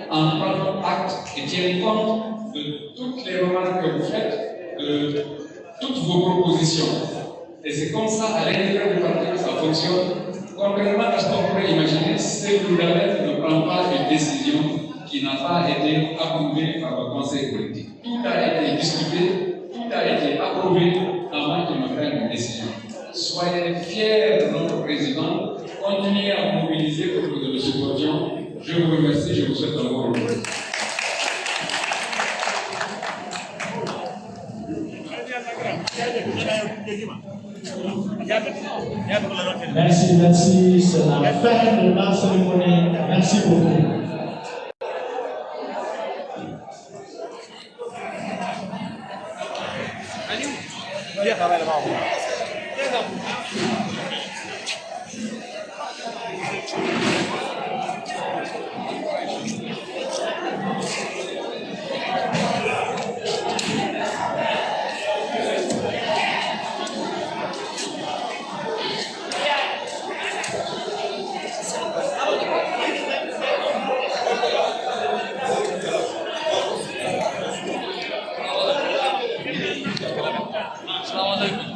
O: en prend acte et tient compte de toutes les remarques que vous faites, de toutes vos propositions. Et c'est comme ça, à l'intérieur du parti, que ça fonctionne. Contrairement à ce qu'on pourrait imaginer, c'est que l'UDALEF ne prend pas une décision qui n'a pas été approuvée par le conseil politique. Tout a été discuté, tout a été approuvé avant qu'il ne prenne une décision. Soyez fiers de notre président, continuez à mobiliser pour que nous le supportions. Je vous remercie, je vous souhaite un bon retour.
N: Merci, c'est la fin de la cérémonie. Merci beaucoup.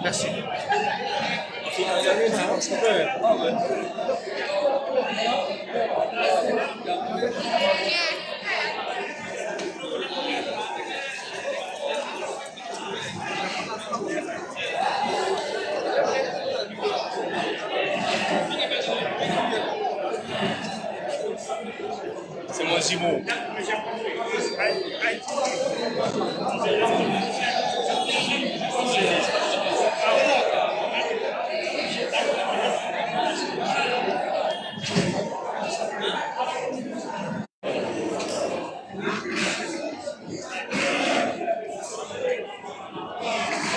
E: Merci. C'est mon Simon.